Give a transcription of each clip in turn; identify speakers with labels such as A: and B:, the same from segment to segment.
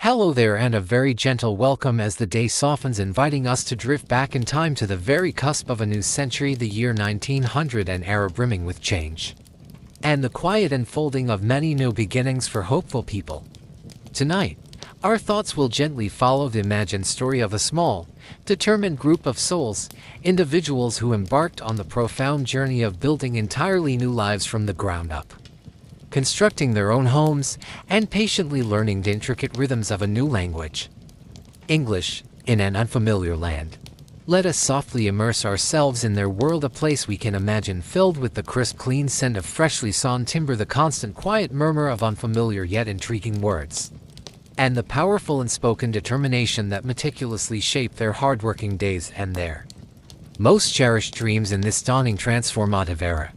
A: Hello there, and a very gentle welcome as the day softens, inviting us to drift back in time to the very cusp of a new century, the year 1900, an era brimming with change and the quiet unfolding of many new beginnings for hopeful people. Tonight, our thoughts will gently follow the imagined story of a small, determined group of souls, individuals who embarked on the profound journey of building entirely new lives from the ground up, constructing their own homes, and patiently learning the intricate rhythms of a new language, English, in an unfamiliar land. Let us softly immerse ourselves in their world, a place we can imagine filled with the crisp, clean scent of freshly sawn timber, the constant quiet murmur of unfamiliar yet intriguing words, and the powerful unspoken determination that meticulously shaped their hardworking days and their most cherished dreams in this dawning transformative era.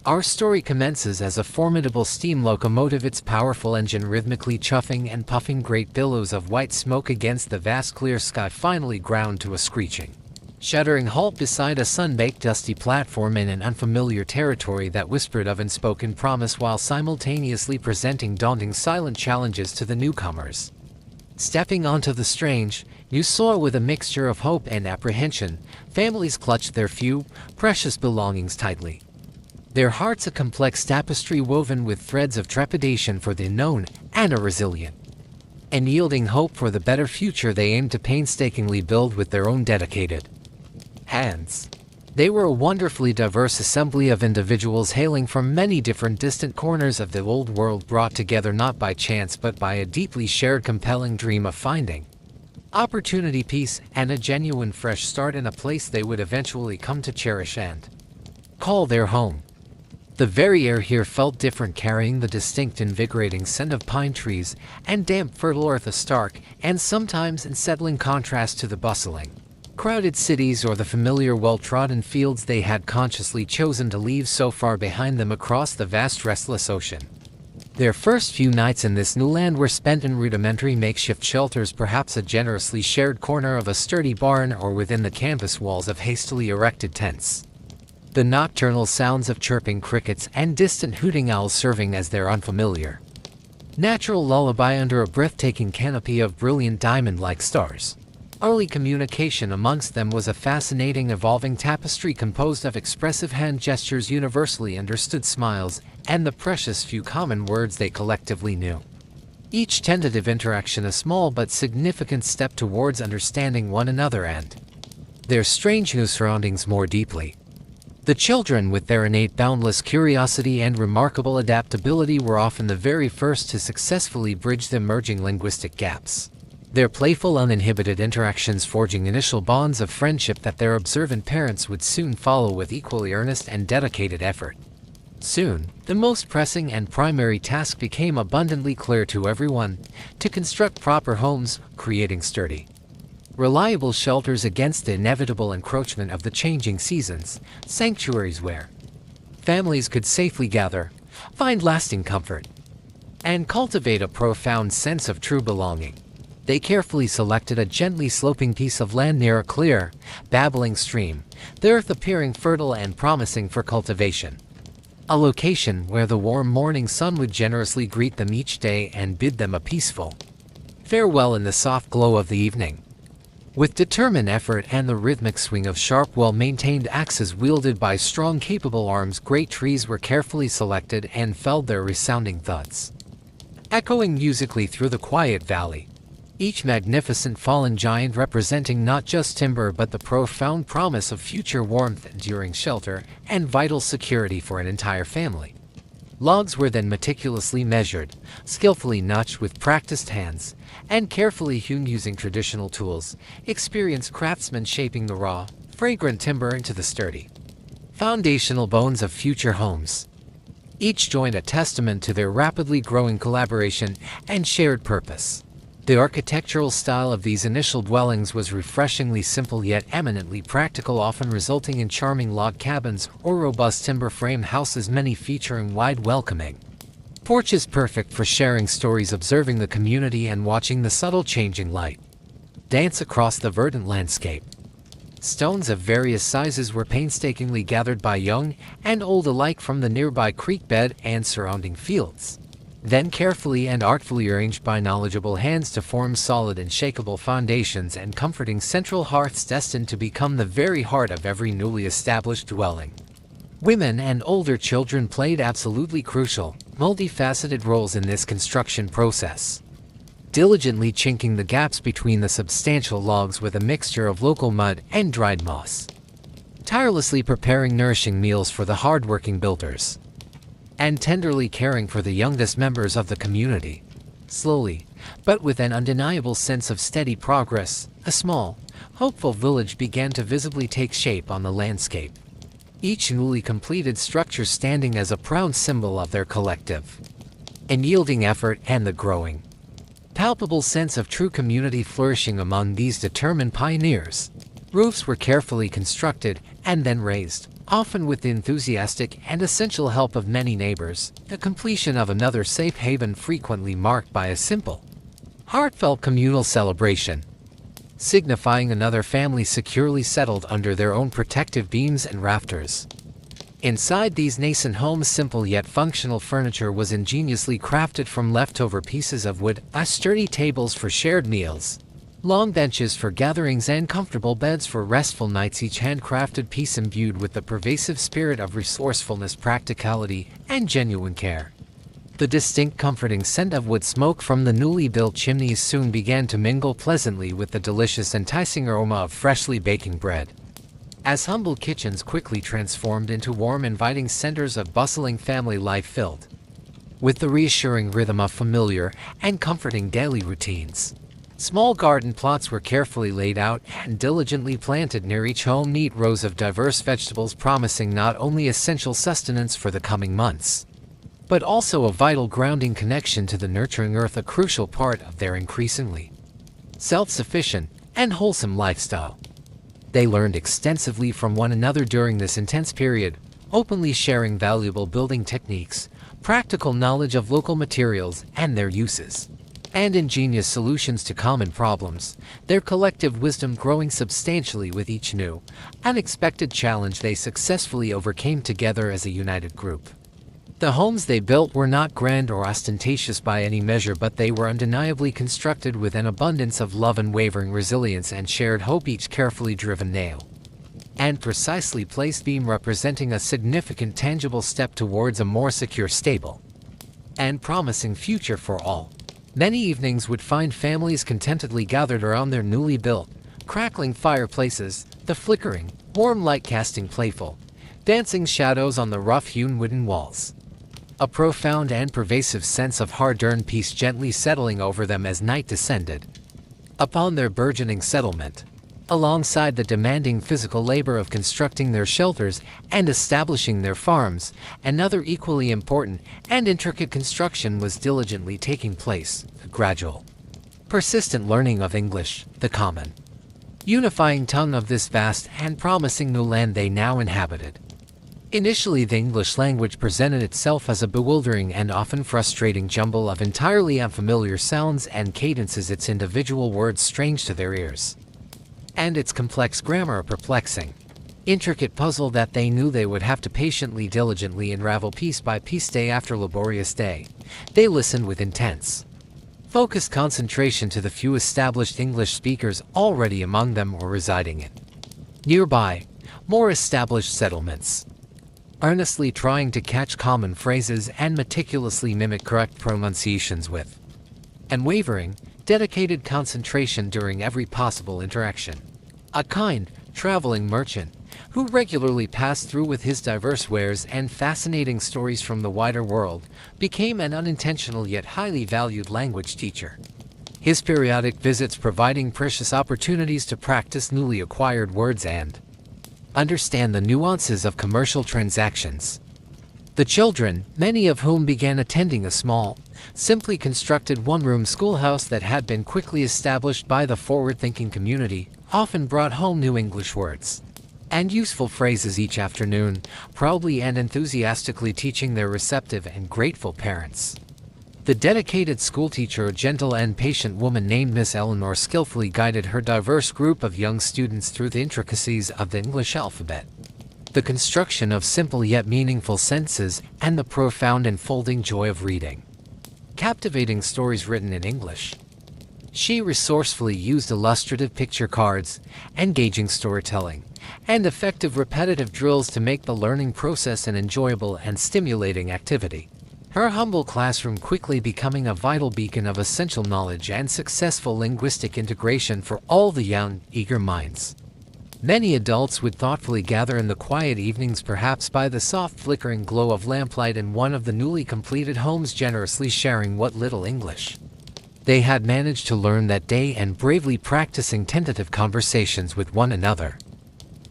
A: Our story commences as a formidable steam locomotive, its powerful engine rhythmically chuffing and puffing great billows of white smoke against the vast clear sky, finally ground to a screeching, shuddering halt beside a sun-baked dusty platform in an unfamiliar territory that whispered of unspoken promise while simultaneously presenting daunting silent challenges to the newcomers. Stepping onto the strange, new soil with a mixture of hope and apprehension, families clutched their few, precious belongings tightly, their hearts a complex tapestry woven with threads of trepidation for the unknown and a resilient, unyielding hope for the better future they aimed to painstakingly build with their own dedicated hands. They were a wonderfully diverse assembly of individuals hailing from many different distant corners of the old world, brought together not by chance but by a deeply shared compelling dream of finding opportunity, peace, and a genuine fresh start in a place they would eventually come to cherish and call their home. The very air here felt different, carrying the distinct invigorating scent of pine trees and damp fertile earth, a stark and sometimes unsettling contrast to the bustling, crowded cities or the familiar well-trodden fields they had consciously chosen to leave so far behind them across the vast restless ocean. Their first few nights in this new land were spent in rudimentary makeshift shelters, perhaps a generously shared corner of a sturdy barn or within the canvas walls of hastily erected tents, the nocturnal sounds of chirping crickets and distant hooting owls serving as their unfamiliar, natural lullaby under a breathtaking canopy of brilliant diamond-like stars. Early communication amongst them was a fascinating evolving tapestry composed of expressive hand gestures, universally understood smiles, and the precious few common words they collectively knew. Each tentative interaction a small but significant step towards understanding one another and their strange new surroundings more deeply. The children, with their innate boundless curiosity and remarkable adaptability, were often the very first to successfully bridge the emerging linguistic gaps, their playful, uninhibited interactions forging initial bonds of friendship that their observant parents would soon follow with equally earnest and dedicated effort. Soon, the most pressing and primary task became abundantly clear to everyone: to construct proper homes, creating sturdy, reliable shelters against the inevitable encroachment of the changing seasons, sanctuaries where families could safely gather, find lasting comfort, and cultivate a profound sense of true belonging. They carefully selected a gently sloping piece of land near a clear, babbling stream, the earth appearing fertile and promising for cultivation. A location where the warm morning sun would generously greet them each day and bid them a peaceful farewell in the soft glow of the evening. With determined effort and the rhythmic swing of sharp, well-maintained axes wielded by strong, capable arms, great trees were carefully selected and felled, their resounding thuds echoing musically through the quiet valley. Each magnificent fallen giant representing not just timber but the profound promise of future warmth, enduring shelter, and vital security for an entire family. Logs were then meticulously measured, skillfully notched with practiced hands, and carefully hewn using traditional tools, experienced craftsmen shaping the raw, fragrant timber into the sturdy, foundational bones of future homes. Each joint a testament to their rapidly growing collaboration and shared purpose. The architectural style of these initial dwellings was refreshingly simple yet eminently practical, often resulting in charming log cabins or robust timber-frame houses, many featuring wide, welcoming porches perfect for sharing stories, observing the community, and watching the subtle changing light dance across the verdant landscape. Stones of various sizes were painstakingly gathered by young and old alike from the nearby creek bed and surrounding fields. then carefully and artfully arranged by knowledgeable hands to form solid and shakable foundations and comforting central hearths destined to become the very heart of every newly established dwelling. Women and older children played absolutely crucial, multifaceted roles in this construction process, diligently chinking the gaps between the substantial logs with a mixture of local mud and dried moss, tirelessly preparing nourishing meals for the hard-working builders, and tenderly caring for the youngest members of the community. Slowly, but with an undeniable sense of steady progress, a small, hopeful village began to visibly take shape on the landscape, each newly completed structure standing as a proud symbol of their collective, unyielding effort and the growing, palpable sense of true community flourishing among these determined pioneers. Roofs were carefully constructed and then raised, often with the enthusiastic and essential help of many neighbors, the completion of another safe haven frequently marked by a simple, heartfelt communal celebration, signifying another family securely settled under their own protective beams and rafters. Inside these nascent homes, simple yet functional furniture was ingeniously crafted from leftover pieces of wood, sturdy tables for shared meals, long benches for gatherings, and comfortable beds for restful nights, each handcrafted piece imbued with the pervasive spirit of resourcefulness, practicality, and genuine care. The distinct comforting scent of wood smoke from the newly built chimneys soon began to mingle pleasantly with the delicious enticing aroma of freshly baking bread, as humble kitchens quickly transformed into warm, inviting centers of bustling family life filled with the reassuring rhythm of familiar and comforting daily routines. Small garden plots were carefully laid out and diligently planted near each home, neat rows of diverse vegetables promising not only essential sustenance for the coming months, but also a vital grounding connection to the nurturing earth, a crucial part of their increasingly self-sufficient and wholesome lifestyle. They learned extensively from one another during this intense period, openly sharing valuable building techniques, practical knowledge of local materials and their uses, and ingenious solutions to common problems, their collective wisdom growing substantially with each new, unexpected challenge they successfully overcame together as a united group. The homes they built were not grand or ostentatious by any measure, but they were undeniably constructed with an abundance of love, unwavering resilience, and shared hope, each carefully driven nail and precisely placed beam representing a significant tangible step towards a more secure, stable, and promising future for all. Many evenings would find families contentedly gathered around their newly built, crackling fireplaces, the flickering, warm light casting playful, dancing shadows on the rough-hewn wooden walls, a profound and pervasive sense of hard-earned peace gently settling over them as night descended upon their burgeoning settlement. Alongside the demanding physical labor of constructing their shelters and establishing their farms, another equally important and intricate construction was diligently taking place: the gradual, persistent learning of English, the common, unifying tongue of this vast and promising new land they now inhabited. Initially, the English language presented itself as a bewildering and often frustrating jumble of entirely unfamiliar sounds and cadences, its individual words strange to their ears, and its complex grammar a perplexing, intricate puzzle that they knew they would have to patiently, diligently unravel piece by piece, day after laborious day. They listened with intense, focused concentration to the few established English speakers already among them or residing in nearby, more established settlements, earnestly trying to catch common phrases and meticulously mimic correct pronunciations with unwavering, dedicated concentration during every possible interaction. A kind, traveling merchant, who regularly passed through with his diverse wares and fascinating stories from the wider world, became an unintentional yet highly valued language teacher, his periodic visits providing precious opportunities to practice newly acquired words and understand the nuances of commercial transactions. The children, many of whom began attending a small, simply constructed one-room schoolhouse that had been quickly established by the forward-thinking community, often brought home new English words and useful phrases each afternoon, proudly and enthusiastically teaching their receptive and grateful parents. The dedicated schoolteacher, a gentle and patient woman named Miss Eleanor, skillfully guided her diverse group of young students through the intricacies of the English alphabet, the construction of simple yet meaningful sentences, and the profound enfolding joy of reading. captivating stories written in English. She resourcefully used illustrative picture cards, engaging storytelling, and effective repetitive drills to make the learning process an enjoyable and stimulating activity. Her humble classroom quickly becoming a vital beacon of essential knowledge and successful linguistic integration for all the young, eager minds. Many adults would thoughtfully gather in the quiet evenings, perhaps by the soft flickering glow of lamplight in one of the newly completed homes, generously sharing what little English they had managed to learn that day and bravely practicing tentative conversations with one another.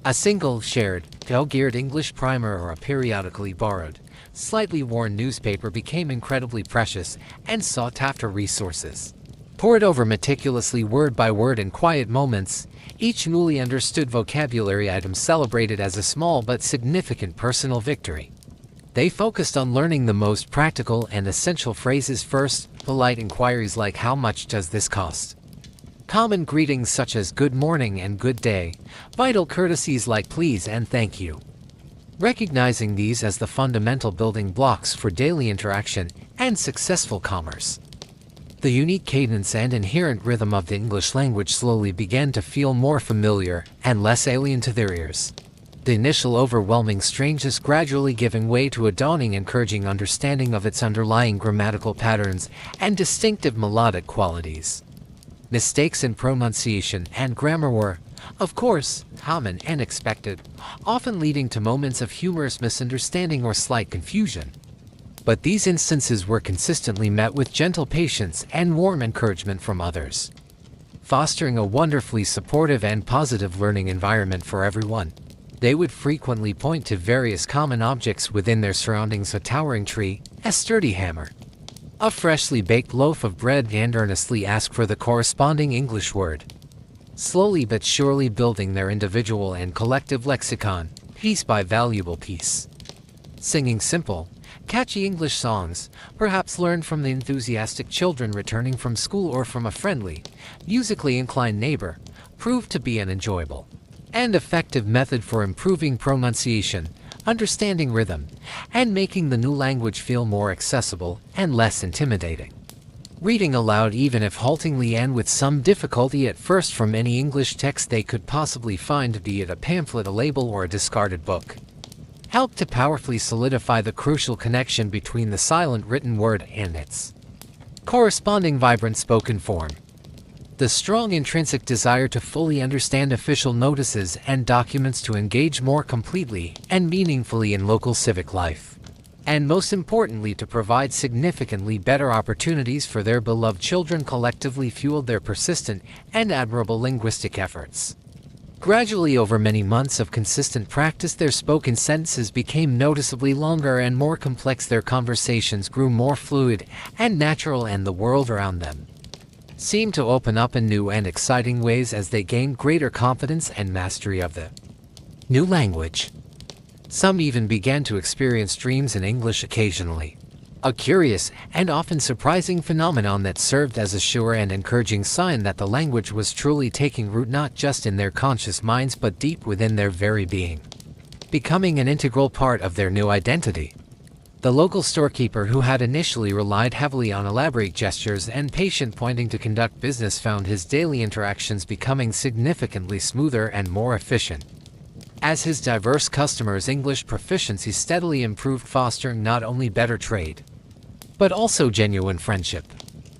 A: A single shared, dog-eared English primer or a periodically borrowed, slightly worn newspaper became incredibly precious and sought-after resources. Pored over meticulously word by word in quiet moments, each newly understood vocabulary item celebrated as a small but significant personal victory. They focused on learning the most practical and essential phrases first, polite inquiries like "How much does this cost?" Common greetings such as "Good morning" and "Good day," vital courtesies like "Please" and "Thank you." Recognizing these as the fundamental building blocks for daily interaction and successful commerce. The unique cadence and inherent rhythm of the English language slowly began to feel more familiar and less alien to their ears. The initial overwhelming strangeness gradually giving way to a dawning encouraging understanding of its underlying grammatical patterns and distinctive melodic qualities. Mistakes in pronunciation and grammar were, of course, common and expected, often leading to moments of humorous misunderstanding or slight confusion. But these instances were consistently met with gentle patience and warm encouragement from others, fostering a wonderfully supportive and positive learning environment for everyone. They would frequently point to various common objects within their surroundings: a towering tree, a sturdy hammer, a freshly baked loaf of bread, and earnestly ask for the corresponding English word. Slowly but surely building their individual and collective lexicon, piece by valuable piece. Singing simple, catchy English songs, perhaps learned from the enthusiastic children returning from school or from a friendly, musically inclined neighbor, proved to be an enjoyable and effective method for improving pronunciation, understanding rhythm, and making the new language feel more accessible and less intimidating. Reading aloud, even if haltingly and with some difficulty at first, from any English text they could possibly find, be it a pamphlet, a label, or a discarded book, helped to powerfully solidify the crucial connection between the silent written word and its corresponding vibrant spoken form. The strong intrinsic desire to fully understand official notices and documents, to engage more completely and meaningfully in local civic life, and most importantly to provide significantly better opportunities for their beloved children, collectively fueled their persistent and admirable linguistic efforts. Gradually, over many months of consistent practice, their spoken sentences became noticeably longer and more complex. Their conversations grew more fluid and natural, and the world around them seemed to open up in new and exciting ways as they gained greater confidence and mastery of the new language. Some even began to experience dreams in English occasionally, a curious and often surprising phenomenon that served as a sure and encouraging sign that the language was truly taking root not just in their conscious minds but deep within their very being, becoming an integral part of their new identity. The local storekeeper, who had initially relied heavily on elaborate gestures and patient pointing to conduct business, found his daily interactions becoming significantly smoother and more efficient as his diverse customers' English proficiency steadily improved, fostering not only better trade, but also genuine friendship.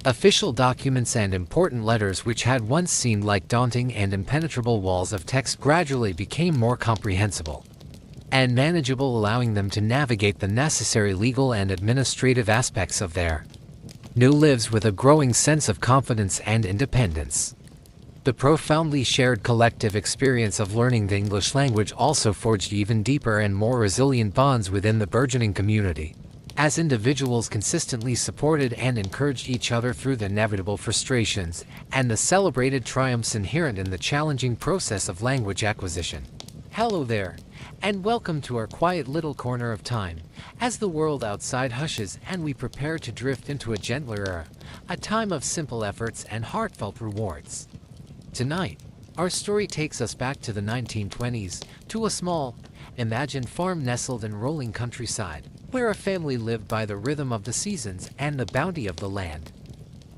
A: Official documents and important letters, which had once seemed like daunting and impenetrable walls of text, gradually became more comprehensible and manageable, allowing them to navigate the necessary legal and administrative aspects of their new lives with a growing sense of confidence and independence. The profoundly shared collective experience of learning the English language also forged even deeper and more resilient bonds within the burgeoning community, as individuals consistently supported and encouraged each other through the inevitable frustrations and the celebrated triumphs inherent in the challenging process of language acquisition. Hello there, and welcome to our quiet little corner of time, as the world outside hushes and we prepare to drift into a gentler era, a time of simple efforts and heartfelt rewards. Tonight, Our story takes us back to the 1920s, to a small, imagined farm nestled in rolling countryside, where a family lived by the rhythm of the seasons and the bounty of the land.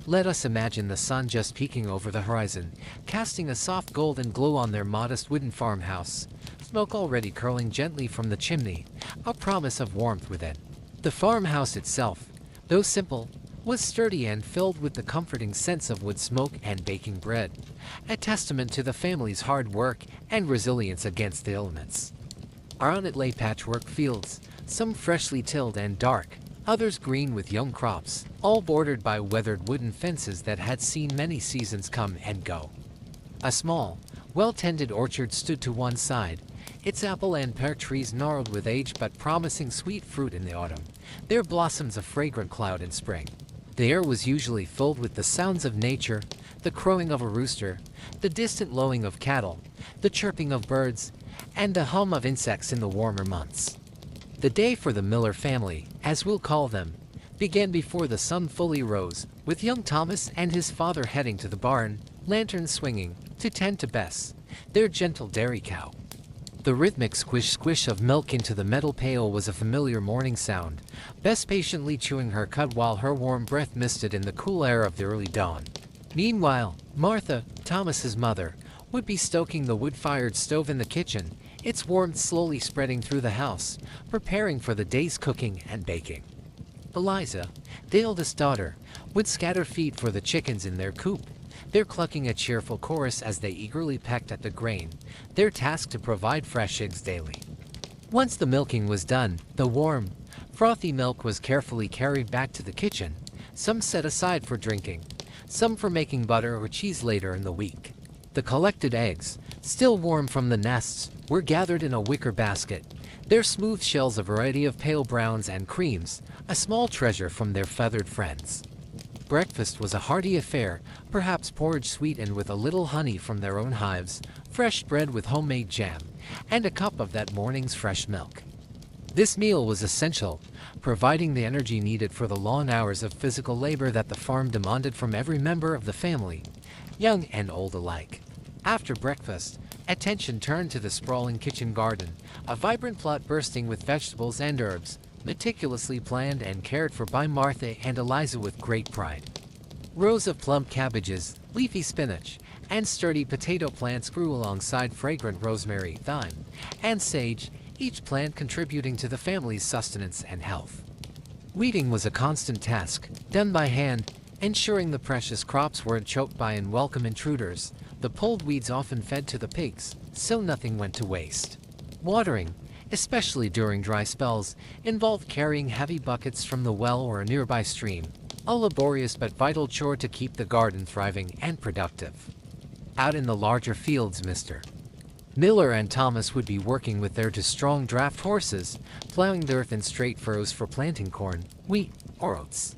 A: Let us imagine the sun just peeking over the horizon, casting a soft golden glow on their modest wooden farmhouse, smoke already curling gently from the chimney, a promise of warmth within. The farmhouse itself, though simple, was sturdy and filled with the comforting sense of wood smoke and baking bread, a testament to the family's hard work and resilience against the elements. On it lay patchwork fields, some freshly tilled and dark, others green with young crops, all bordered by weathered wooden fences that had seen many seasons come and go. A small, well-tended orchard stood to one side, its apple and pear trees gnarled with age but promising sweet fruit in the autumn, their blossoms a fragrant cloud in spring. The air was usually filled with the sounds of nature, the crowing of a rooster, the distant lowing of cattle, the chirping of birds, and the hum of insects in the warmer months. The day for the Miller family, as we'll call them, began before the sun fully rose, with young Thomas and his father heading to the barn, lanterns swinging, to tend to Bess, their gentle dairy cow. The rhythmic squish-squish of milk into the metal pail was a familiar morning sound, Bess patiently chewing her cud while her warm breath misted in the cool air of the early dawn. Meanwhile, Martha, Thomas's mother, would be stoking the wood-fired stove in the kitchen, its warmth slowly spreading through the house, preparing for the day's cooking and baking. Eliza, the eldest daughter, would scatter feed for the chickens in their coop, their clucking a cheerful chorus as they eagerly pecked at the grain, their task to provide fresh eggs daily. Once the milking was done, the warm, frothy milk was carefully carried back to the kitchen, some set aside for drinking, some for making butter or cheese later in the week. The collected eggs, still warm from the nests, were gathered in a wicker basket, their smooth shells a variety of pale browns and creams, a small treasure from their feathered friends. Breakfast was a hearty affair, perhaps porridge sweetened with a little honey from their own hives, fresh bread with homemade jam, and a cup of that morning's fresh milk. This meal was essential, providing the energy needed for the long hours of physical labor that the farm demanded from every member of the family, young and old alike. After breakfast, attention turned to the sprawling kitchen garden, a vibrant plot bursting with vegetables and herbs, meticulously planned and cared for by Martha and Eliza with great pride. Rows of plump cabbages, leafy spinach, and sturdy potato plants grew alongside fragrant rosemary, thyme, and sage, each plant contributing to the family's sustenance and health. Weeding was a constant task, done by hand, ensuring the precious crops weren't choked by unwelcome intruders. The pulled weeds often fed to the pigs, so nothing went to waste. Watering, especially during dry spells, involved carrying heavy buckets from the well or a nearby stream, a laborious but vital chore to keep the garden thriving and productive. Out in the larger fields, Mr. Miller and Thomas would be working with their two-strong draft horses, plowing the earth in straight furrows for planting corn, wheat, or oats.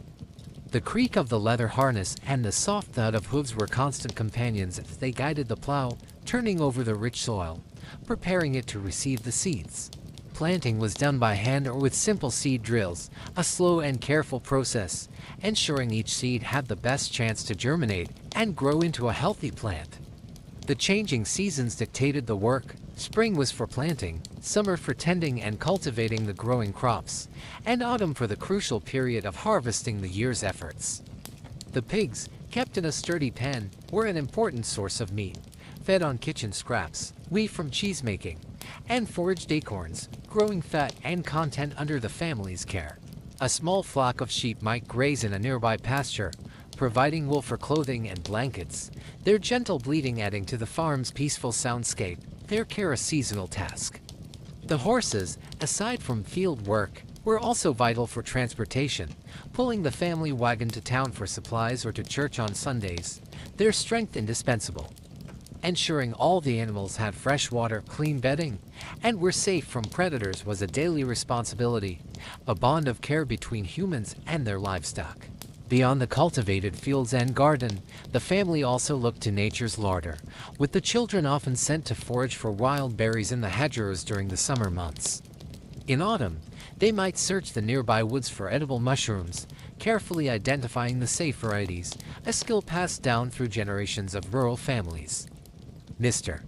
A: The creak of the leather harness and the soft thud of hooves were constant companions as they guided the plow, turning over the rich soil, preparing it to receive the seeds. Planting was done by hand or with simple seed drills, a slow and careful process, ensuring each seed had the best chance to germinate and grow into a healthy plant. The changing seasons dictated the work. Spring was for planting, summer for tending and cultivating the growing crops, and autumn for the crucial period of harvesting the year's efforts. The pigs, kept in a sturdy pen, were an important source of meat, fed on kitchen scraps, wheat from cheesemaking, and foraged acorns, growing fat and content under the family's care. A small flock of sheep might graze in a nearby pasture, providing wool for clothing and blankets, their gentle bleating adding to the farm's peaceful soundscape, their care a seasonal task. The horses, aside from field work, were also vital for transportation, pulling the family wagon to town for supplies or to church on Sundays, their strength indispensable. Ensuring all the animals had fresh water, clean bedding, and were safe from predators was a daily responsibility, a bond of care between humans and their livestock. Beyond the cultivated fields and garden, the family also looked to nature's larder, with the children often sent to forage for wild berries in the hedgerows during the summer months. In autumn, they might search the nearby woods for edible mushrooms, carefully identifying the safe varieties, a skill passed down through generations of rural families. Mr.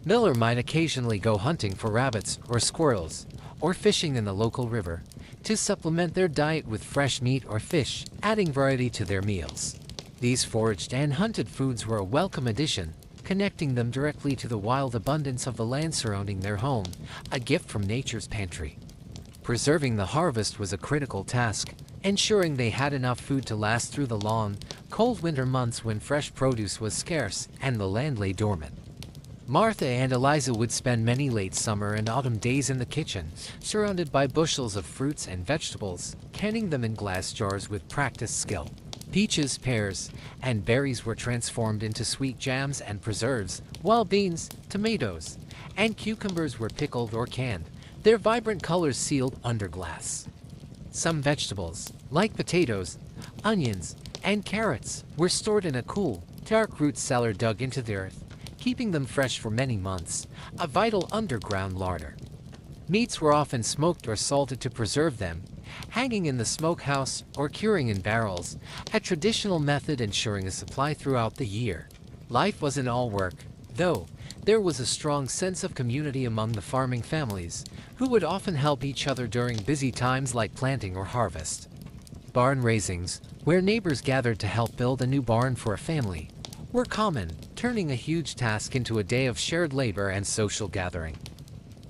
A: Miller might occasionally go hunting for rabbits or squirrels, or fishing in the local river, to supplement their diet with fresh meat or fish, adding variety to their meals. These foraged and hunted foods were a welcome addition, connecting them directly to the wild abundance of the land surrounding their home, a gift from nature's pantry. Preserving the harvest was a critical task, ensuring they had enough food to last through the long, cold winter months when fresh produce was scarce and the land lay dormant. Martha and Eliza would spend many late summer and autumn days in the kitchen, surrounded by bushels of fruits and vegetables, canning them in glass jars with practiced skill. Peaches, pears, and berries were transformed into sweet jams and preserves, while beans, tomatoes, and cucumbers were pickled or canned, their vibrant colors sealed under glass. Some vegetables, like potatoes, onions, and carrots, were stored in a cool, dark root cellar dug into the earth, keeping them fresh for many months, a vital underground larder. Meats were often smoked or salted to preserve them, hanging in the smokehouse or curing in barrels, a traditional method ensuring a supply throughout the year. Life wasn't all work, though. There was a strong sense of community among the farming families, who would often help each other during busy times like planting or harvest. Barn raisings, where neighbors gathered to help build a new barn for a family, were common, turning a huge task into a day of shared labor and social gathering.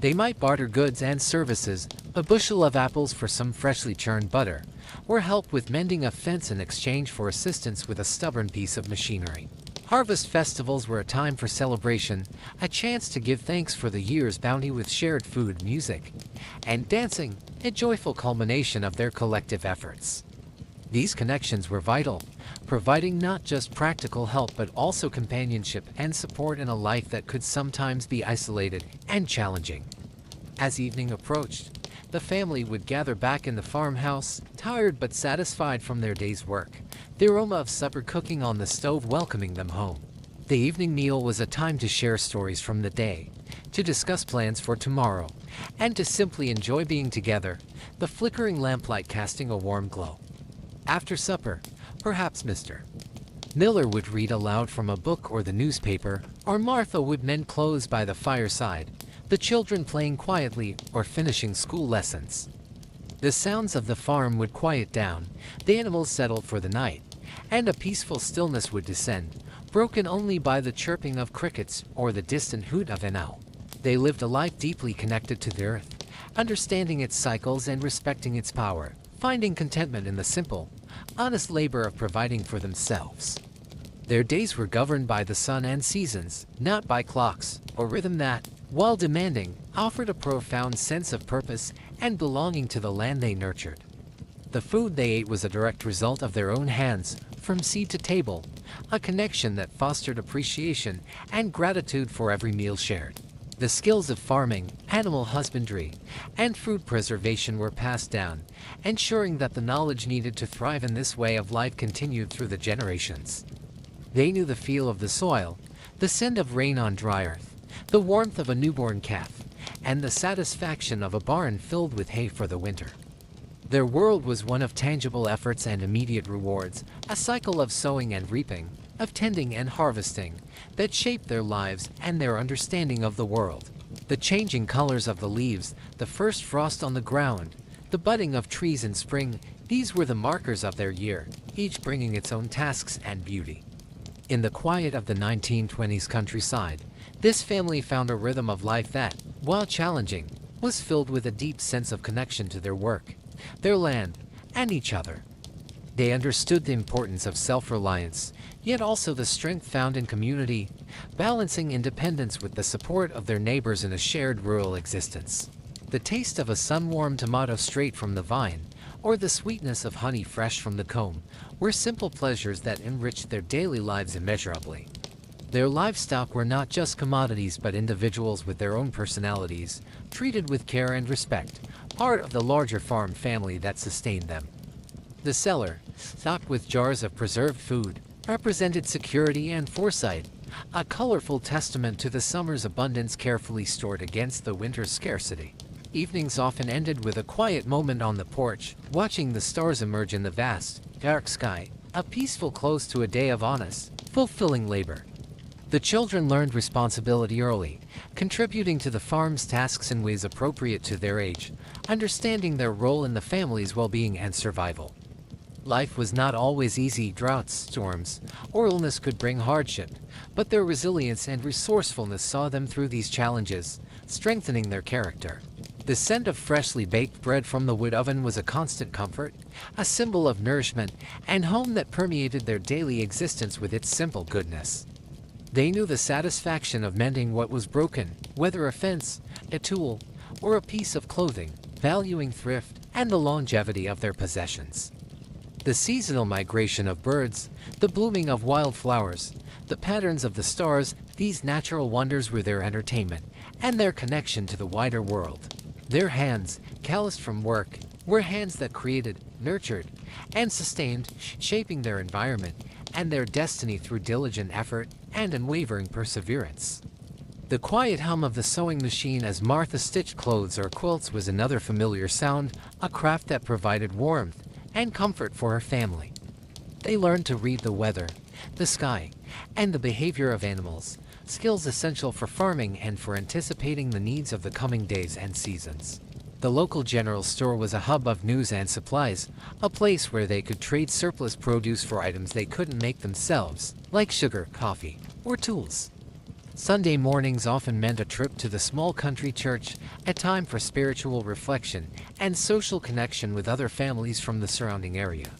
A: They might barter goods and services, a bushel of apples for some freshly churned butter, or help with mending a fence in exchange for assistance with a stubborn piece of machinery. Harvest festivals were a time for celebration, a chance to give thanks for the year's bounty with shared food, music, and dancing, a joyful culmination of their collective efforts. These connections were vital, providing not just practical help but also companionship and support in a life that could sometimes be isolated and challenging. As evening approached, the family would gather back in the farmhouse, tired but satisfied from their day's work, the aroma of supper cooking on the stove welcoming them home. The evening meal was a time to share stories from the day, to discuss plans for tomorrow, and to simply enjoy being together, the flickering lamplight casting a warm glow. After supper, perhaps Mr. Miller would read aloud from a book or the newspaper, or Martha would mend clothes by the fireside, the children playing quietly or finishing school lessons. The sounds of the farm would quiet down, the animals settled for the night, and a peaceful stillness would descend, broken only by the chirping of crickets or the distant hoot of an owl. They lived a life deeply connected to the earth, understanding its cycles and respecting its power, finding contentment in the simple, honest labor of providing for themselves. Their days were governed by the sun and seasons, not by clocks or rhythm that, while demanding, offered a profound sense of purpose and belonging to the land they nurtured. The food they ate was a direct result of their own hands, from seed to table, a connection that fostered appreciation and gratitude for every meal shared. The skills of farming, animal husbandry, and food preservation were passed down, ensuring that the knowledge needed to thrive in this way of life continued through the generations. They knew the feel of the soil, the scent of rain on dry earth, the warmth of a newborn calf, and the satisfaction of a barn filled with hay for the winter. Their world was one of tangible efforts and immediate rewards, a cycle of sowing and reaping, of tending and harvesting, that shaped their lives and their understanding of the world. The changing colors of the leaves, the first frost on the ground, the budding of trees in spring, these were the markers of their year, each bringing its own tasks and beauty. In the quiet of the 1920s countryside, this family found a rhythm of life that, while challenging, was filled with a deep sense of connection to their work, their land, and each other. They understood the importance of self-reliance, yet also the strength found in community, balancing independence with the support of their neighbors in a shared rural existence. The taste of a sun-warmed tomato straight from the vine, or the sweetness of honey fresh from the comb, were simple pleasures that enriched their daily lives immeasurably. Their livestock were not just commodities but individuals with their own personalities, treated with care and respect, part of the larger farm family that sustained them. The cellar, stocked with jars of preserved food, represented security and foresight, a colorful testament to the summer's abundance carefully stored against the winter's scarcity. Evenings often ended with a quiet moment on the porch, watching the stars emerge in the vast, dark sky, a peaceful close to a day of honest, fulfilling labor. The children learned responsibility early, contributing to the farm's tasks in ways appropriate to their age, understanding their role in the family's well-being and survival. Life was not always easy. Droughts, storms, or illness could bring hardship, but their resilience and resourcefulness saw them through these challenges, strengthening their character. The scent of freshly baked bread from the wood oven was a constant comfort, a symbol of nourishment and home that permeated their daily existence with its simple goodness. They knew the satisfaction of mending what was broken, whether a fence, a tool, or a piece of clothing, valuing thrift and the longevity of their possessions. The seasonal migration of birds, the blooming of wildflowers, the patterns of the stars, these natural wonders were their entertainment and their connection to the wider world. Their hands, calloused from work, were hands that created, nurtured, and sustained, shaping their environment and their destiny through diligent effort and unwavering perseverance. The quiet hum of the sewing machine as Martha stitched clothes or quilts was another familiar sound, a craft that provided warmth and comfort for her family. They learned to read the weather, the sky, and the behavior of animals, skills essential for farming and for anticipating the needs of the coming days and seasons. The local general store was a hub of news and supplies, a place where they could trade surplus produce for items they couldn't make themselves, like sugar, coffee, or tools. Sunday mornings often meant a trip to the small country church, a time for spiritual reflection and social connection with other families from the surrounding area.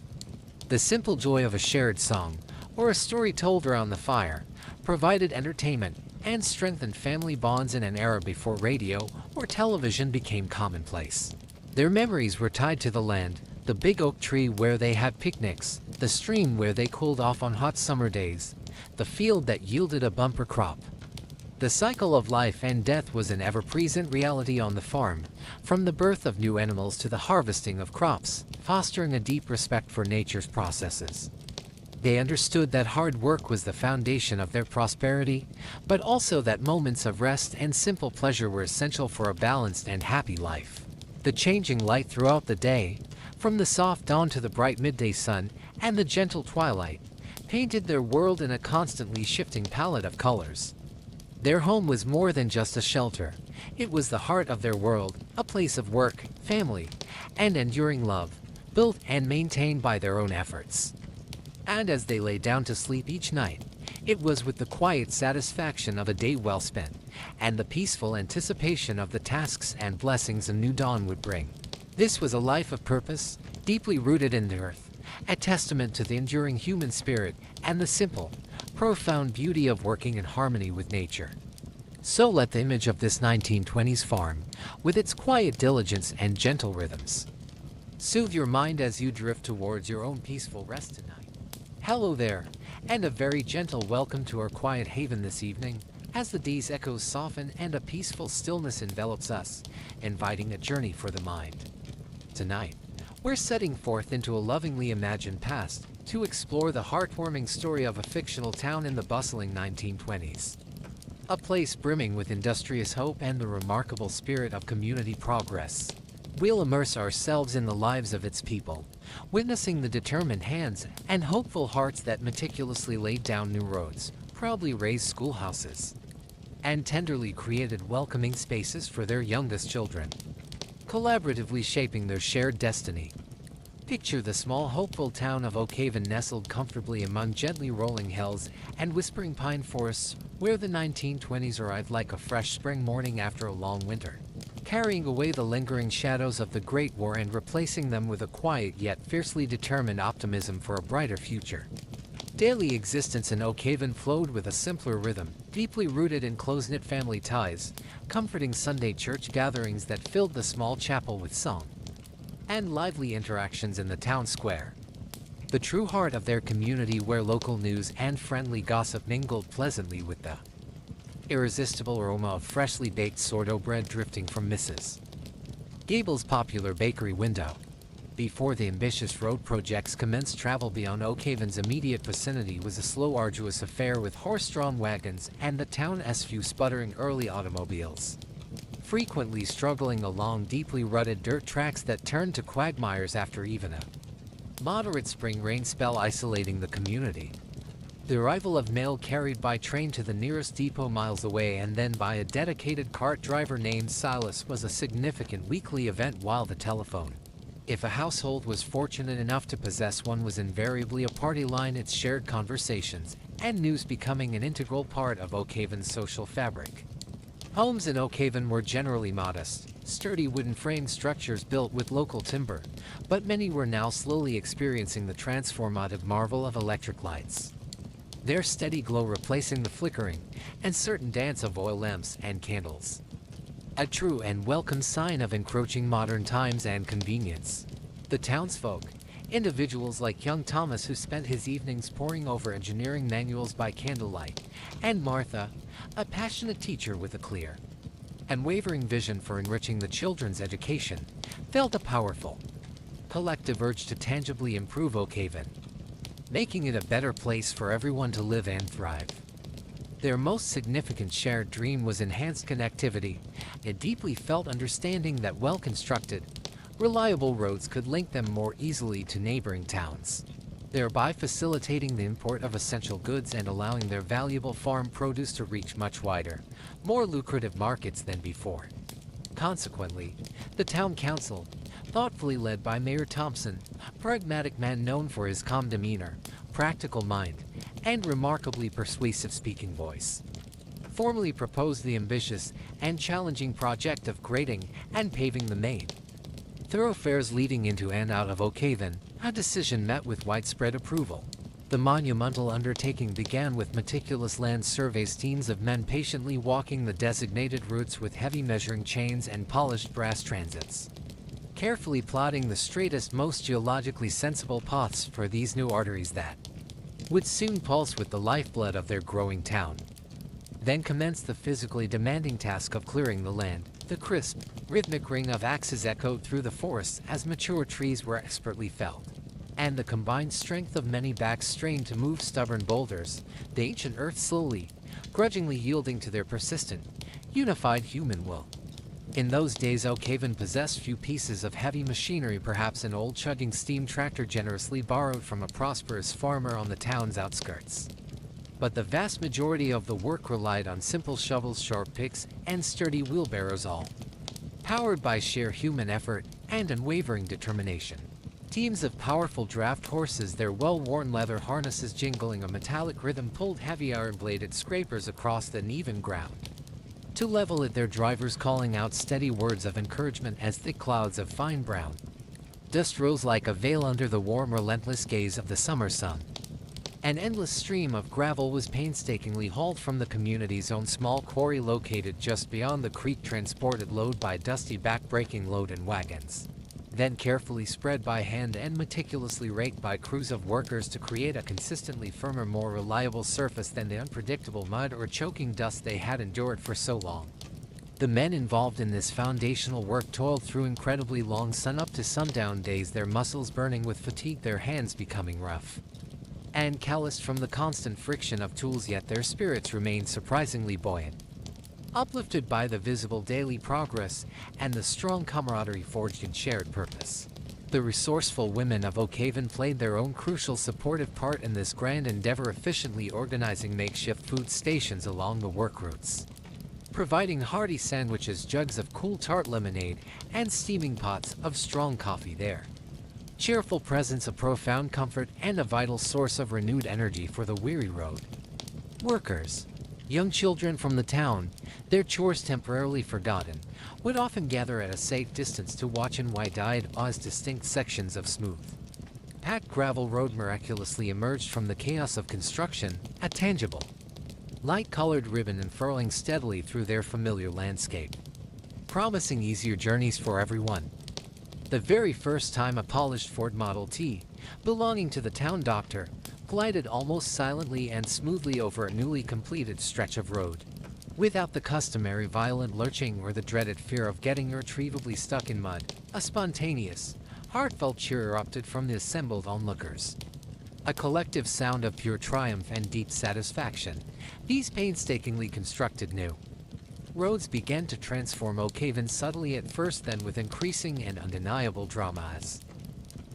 A: The simple joy of a shared song, or a story told around the fire, provided entertainment and strengthened family bonds in an era before radio or television became commonplace. Their memories were tied to the land, the big oak tree where they had picnics, the stream where they cooled off on hot summer days, the field that yielded a bumper crop. The cycle of life and death was an ever-present reality on the farm, from the birth of new animals to the harvesting of crops, fostering a deep respect for nature's processes. They understood that hard work was the foundation of their prosperity, but also that moments of rest and simple pleasure were essential for a balanced and happy life. The changing light throughout the day, from the soft dawn to the bright midday sun and the gentle twilight, painted their world in a constantly shifting palette of colors. Their home was more than just a shelter. It was the heart of their world, a place of work, family, and enduring love, built and maintained by their own efforts. And as they lay down to sleep each night, it was with the quiet satisfaction of a day well spent, and the peaceful anticipation of the tasks and blessings a new dawn would bring. This was a life of purpose, deeply rooted in the earth, a testament to the enduring human spirit and the simple, profound beauty of working in harmony with nature. So let the image of this 1920s farm, with its quiet diligence and gentle rhythms, soothe your mind as you drift towards your own peaceful rest tonight. Hello there, and a very gentle welcome to our quiet haven this evening, as the day's echoes soften and a peaceful stillness envelops us, inviting a journey for the mind. Tonight, we're setting forth into a lovingly imagined past to explore the heartwarming story of a fictional town in the bustling 1920s. A place brimming with industrious hope and the remarkable spirit of community progress. We'll immerse ourselves in the lives of its people, witnessing the determined hands and hopeful hearts that meticulously laid down new roads, proudly raised schoolhouses, and tenderly created welcoming spaces for their youngest children, collaboratively shaping their shared destiny. Picture the small, hopeful town of Oak Haven nestled comfortably among gently rolling hills and whispering pine forests, where the 1920s arrived like a fresh spring morning after a long winter, carrying away the lingering shadows of the Great War and replacing them with a quiet yet fiercely determined optimism for a brighter future. Daily existence in Oak Haven flowed with a simpler rhythm, deeply rooted in close-knit family ties, comforting Sunday church gatherings that filled the small chapel with song, and lively interactions in the town square, the true heart of their community where local news and friendly gossip mingled pleasantly with the irresistible aroma of freshly baked sourdough bread drifting from Mrs. Gable's popular bakery window. Before the ambitious road projects commenced, travel beyond Oak Haven's immediate vicinity was a slow, arduous affair with horse-drawn wagons and the town's few sputtering early automobiles, frequently struggling along deeply rutted dirt tracks that turned to quagmires after even a moderate spring rain spell isolating the community. The arrival of mail carried by train to the nearest depot miles away and then by a dedicated cart driver named Silas was a significant weekly event, while the telephone, if a household was fortunate enough to possess one, was invariably a party line, its shared conversations and news becoming an integral part of Oakhaven's social fabric. Homes in Oakhaven were generally modest, sturdy wooden frame structures built with local timber, but many were now slowly experiencing the transformative marvel of electric lights, their steady glow replacing the flickering and certain dance of oil lamps and candles. A true and welcome sign of encroaching modern times and convenience. The townsfolk, individuals like young Thomas, who spent his evenings poring over engineering manuals by candlelight, and Martha, a passionate teacher with a clear and wavering vision for enriching the children's education, felt a powerful collective urge to tangibly improve Oakhaven, making it a better place for everyone to live and thrive. Their most significant shared dream was enhanced connectivity, a deeply felt understanding that well-constructed, reliable roads could link them more easily to neighboring towns, thereby facilitating the import of essential goods and allowing their valuable farm produce to reach much wider, more lucrative markets than before. Consequently, the town council, thoughtfully led by Mayor Thompson, a pragmatic man known for his calm demeanor, practical mind, and remarkably persuasive speaking voice, formally proposed the ambitious and challenging project of grading and paving the main thoroughfares leading into and out of Oakhaven, a decision met with widespread approval. The monumental undertaking began with meticulous land surveys, teams of men patiently walking the designated routes with heavy measuring chains and polished brass transits, carefully plotting the straightest, most geologically sensible paths for these new arteries that would soon pulse with the lifeblood of their growing town. Then commenced the physically demanding task of clearing the land. The crisp, rhythmic ring of axes echoed through the forests as mature trees were expertly felled, and the combined strength of many backs strained to move stubborn boulders, the ancient earth slowly, grudgingly yielding to their persistent, unified human will. In those days, Oakhaven possessed few pieces of heavy machinery, perhaps an old chugging steam tractor generously borrowed from a prosperous farmer on the town's outskirts. But the vast majority of the work relied on simple shovels, sharp picks, and sturdy wheelbarrows, all powered by sheer human effort and unwavering determination. Teams of powerful draft horses, their well-worn leather harnesses jingling a metallic rhythm, pulled heavy iron-bladed scrapers across the uneven ground. To level it, their drivers calling out steady words of encouragement as thick clouds of fine brown dust rose like a veil under the warm, relentless gaze of the summer sun. An endless stream of gravel was painstakingly hauled from the community's own small quarry located just beyond the creek, transported load by dusty back-breaking load-in wagons, then carefully spread by hand and meticulously raked by crews of workers to create a consistently firmer, more reliable surface than the unpredictable mud or choking dust they had endured for so long. The men involved in this foundational work toiled through incredibly long sun-up to sundown days, their muscles burning with fatigue, their hands becoming rough and calloused from the constant friction of tools, yet their spirits remained surprisingly buoyant, uplifted by the visible daily progress and the strong camaraderie forged in shared purpose. The resourceful women of Oakhaven played their own crucial supportive part in this grand endeavor, efficiently organizing makeshift food stations along the work routes, providing hearty sandwiches, jugs of cool tart lemonade, and steaming pots of strong coffee. Their cheerful presence a profound comfort and a vital source of renewed energy for the weary road workers. Young children from the town, their chores temporarily forgotten, would often gather at a safe distance to watch in wide-eyed awe as distinct sections of smooth, packed gravel road miraculously emerged from the chaos of construction, a tangible, light-colored ribbon unfurling steadily through their familiar landscape, promising easier journeys for everyone. The very first time a polished Ford Model T, belonging to the town doctor, glided almost silently and smoothly over a newly completed stretch of road, without the customary violent lurching or the dreaded fear of getting irretrievably stuck in mud, a spontaneous, heartfelt cheer erupted from the assembled onlookers, a collective sound of pure triumph and deep satisfaction. These painstakingly constructed new roads began to transform Oakhaven subtly at first, then with increasing and undeniable drama as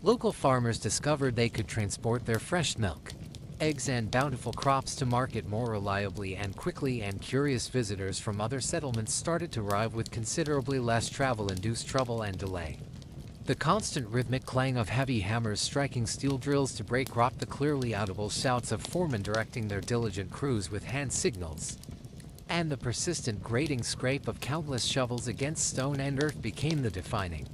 A: local farmers discovered they could transport their fresh milk eggs and bountiful crops to market more reliably and quickly, and curious visitors from other settlements started to arrive with considerably less travel-induced trouble and delay. The constant rhythmic clang of heavy hammers striking steel drills to break rock, the clearly audible shouts of foremen directing their diligent crews with hand signals, and the persistent grating scrape of countless shovels against stone and earth became the defining,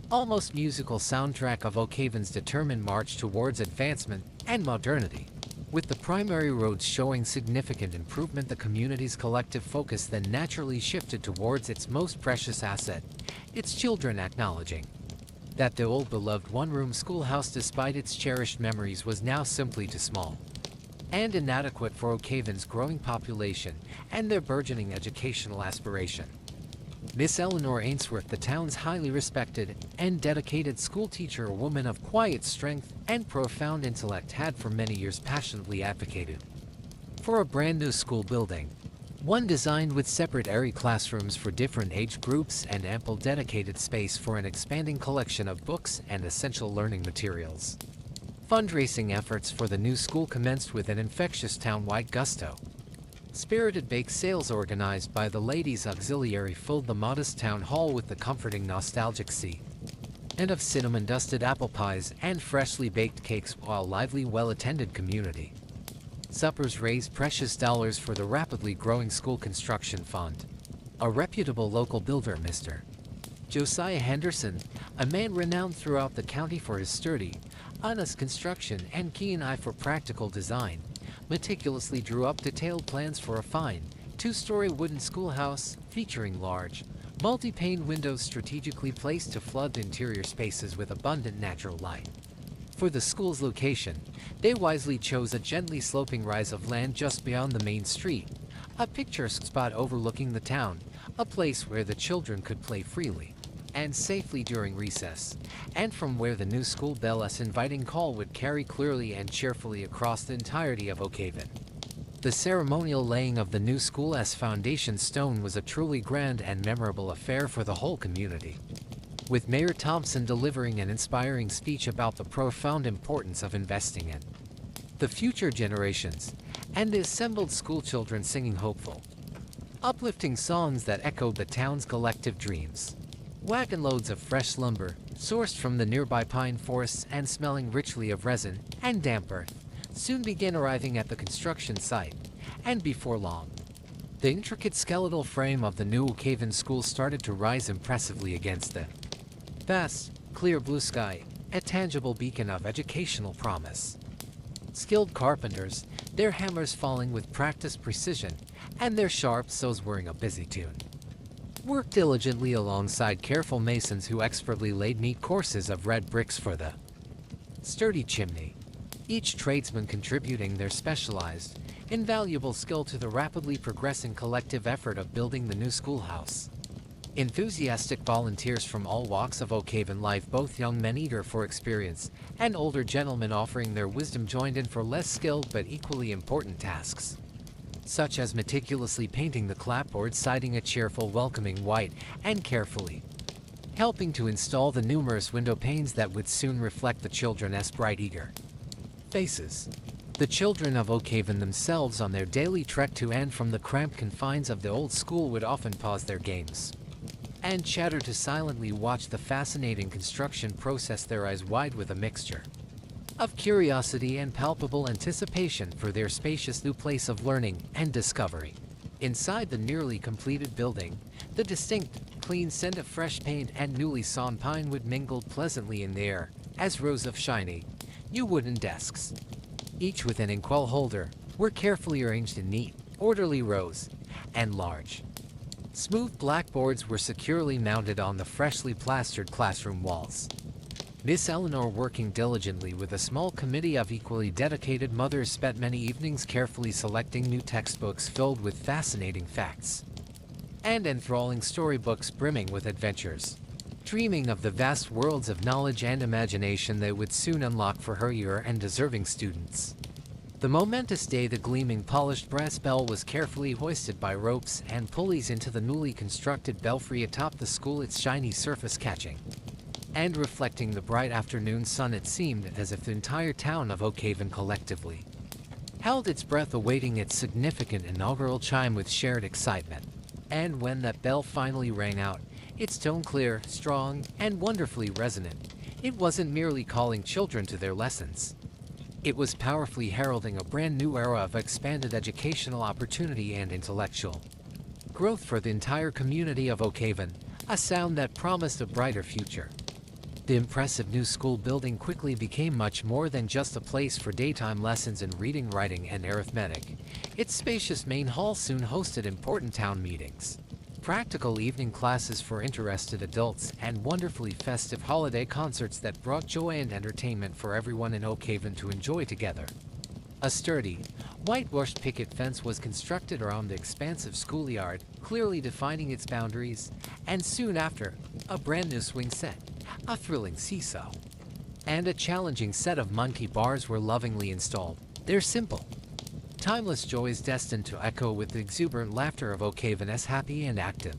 A: almost musical soundtrack of Oakhaven's determined march towards advancement and modernity. With the primary roads showing significant improvement, the community's collective focus then naturally shifted towards its most precious asset, its children, acknowledging that the old beloved one-room schoolhouse, despite its cherished memories, was now simply too small and inadequate for Oakhaven's growing population and their burgeoning educational aspiration. Miss Eleanor Ainsworth, the town's highly respected and dedicated schoolteacher, a woman of quiet strength and profound intellect, had for many years passionately advocated for a brand new school building, one designed with separate airy classrooms for different age groups and ample dedicated space for an expanding collection of books and essential learning materials. Fundraising efforts for the new school commenced with an infectious town-wide gusto. Spirited bake sales organized by the Ladies' Auxiliary filled the modest town hall with the comforting nostalgic sea and of cinnamon-dusted apple pies and freshly baked cakes, while lively, well-attended community suppers raised precious dollars for the rapidly growing school construction fund. A reputable local builder, Mr. Josiah Henderson, a man renowned throughout the county for his sturdy, honest construction and keen eye for practical design, meticulously drew up detailed plans for a fine, two-story wooden schoolhouse featuring large, multi-pane windows strategically placed to flood the interior spaces with abundant natural light. For the school's location, they wisely chose a gently sloping rise of land just beyond the main street, a picturesque spot overlooking the town, a place where the children could play freely and safely during recess, and from where the new school bell's inviting call would carry clearly and cheerfully across the entirety of Oakhaven. The ceremonial laying of the new school's foundation stone was a truly grand and memorable affair for the whole community, with Mayor Thompson delivering an inspiring speech about the profound importance of investing in the future generations, and the assembled schoolchildren singing hopeful, uplifting songs that echoed the town's collective dreams. Wagon loads of fresh lumber, sourced from the nearby pine forests and smelling richly of resin and damp earth, soon began arriving at the construction site, and before long, the intricate skeletal frame of the new Oakhaven school started to rise impressively against the vast, clear blue sky, a tangible beacon of educational promise. Skilled carpenters, their hammers falling with practiced precision, and their sharp saws whirring a busy tune, worked diligently alongside careful masons who expertly laid neat courses of red bricks for the sturdy chimney, each tradesman contributing their specialized, invaluable skill to the rapidly progressing collective effort of building the new schoolhouse. Enthusiastic volunteers from all walks of Oakhaven life, both young men eager for experience and older gentlemen offering their wisdom, joined in for less skilled but equally important tasks, such as meticulously painting the clapboard siding a cheerful, welcoming white, and carefully helping to install the numerous window panes that would soon reflect the children's bright, eager faces. The children of Oakhaven themselves, on their daily trek to and from the cramped confines of the old school, would often pause their games and chatter to silently watch the fascinating construction process, their eyes wide with a mixture of curiosity and palpable anticipation for their spacious new place of learning and discovery. Inside the nearly completed building, the distinct, clean scent of fresh paint and newly sawn pine wood mingled pleasantly in the air, as rows of shiny, new wooden desks, each with an inkwell holder, were carefully arranged in neat, orderly rows, and large, smooth blackboards were securely mounted on the freshly plastered classroom walls. Miss Eleanor, working diligently with a small committee of equally dedicated mothers, spent many evenings carefully selecting new textbooks filled with fascinating facts and enthralling storybooks brimming with adventures, dreaming of the vast worlds of knowledge and imagination they would soon unlock for her eager and deserving students. The momentous day, the gleaming polished brass bell was carefully hoisted by ropes and pulleys into the newly constructed belfry atop the school, its shiny surface catching and reflecting the bright afternoon sun. It seemed as if the entire town of Oakhaven collectively held its breath awaiting its significant inaugural chime with shared excitement. And when that bell finally rang out, its tone clear, strong, and wonderfully resonant, it wasn't merely calling children to their lessons. It was powerfully heralding a brand new era of expanded educational opportunity and intellectual growth for the entire community of Oak Haven, a sound that promised a brighter future. The impressive new school building quickly became much more than just a place for daytime lessons in reading, writing, and arithmetic. Its spacious main hall soon hosted important town meetings, practical evening classes for interested adults, and wonderfully festive holiday concerts that brought joy and entertainment for everyone in Oak Haven to enjoy together. A sturdy, whitewashed picket fence was constructed around the expansive schoolyard, clearly defining its boundaries, and soon after, a brand new swing set, a thrilling seesaw, and a challenging set of monkey bars were lovingly installed. They're simple, timeless joys destined to echo with the exuberant laughter of Oak Haven's happy and active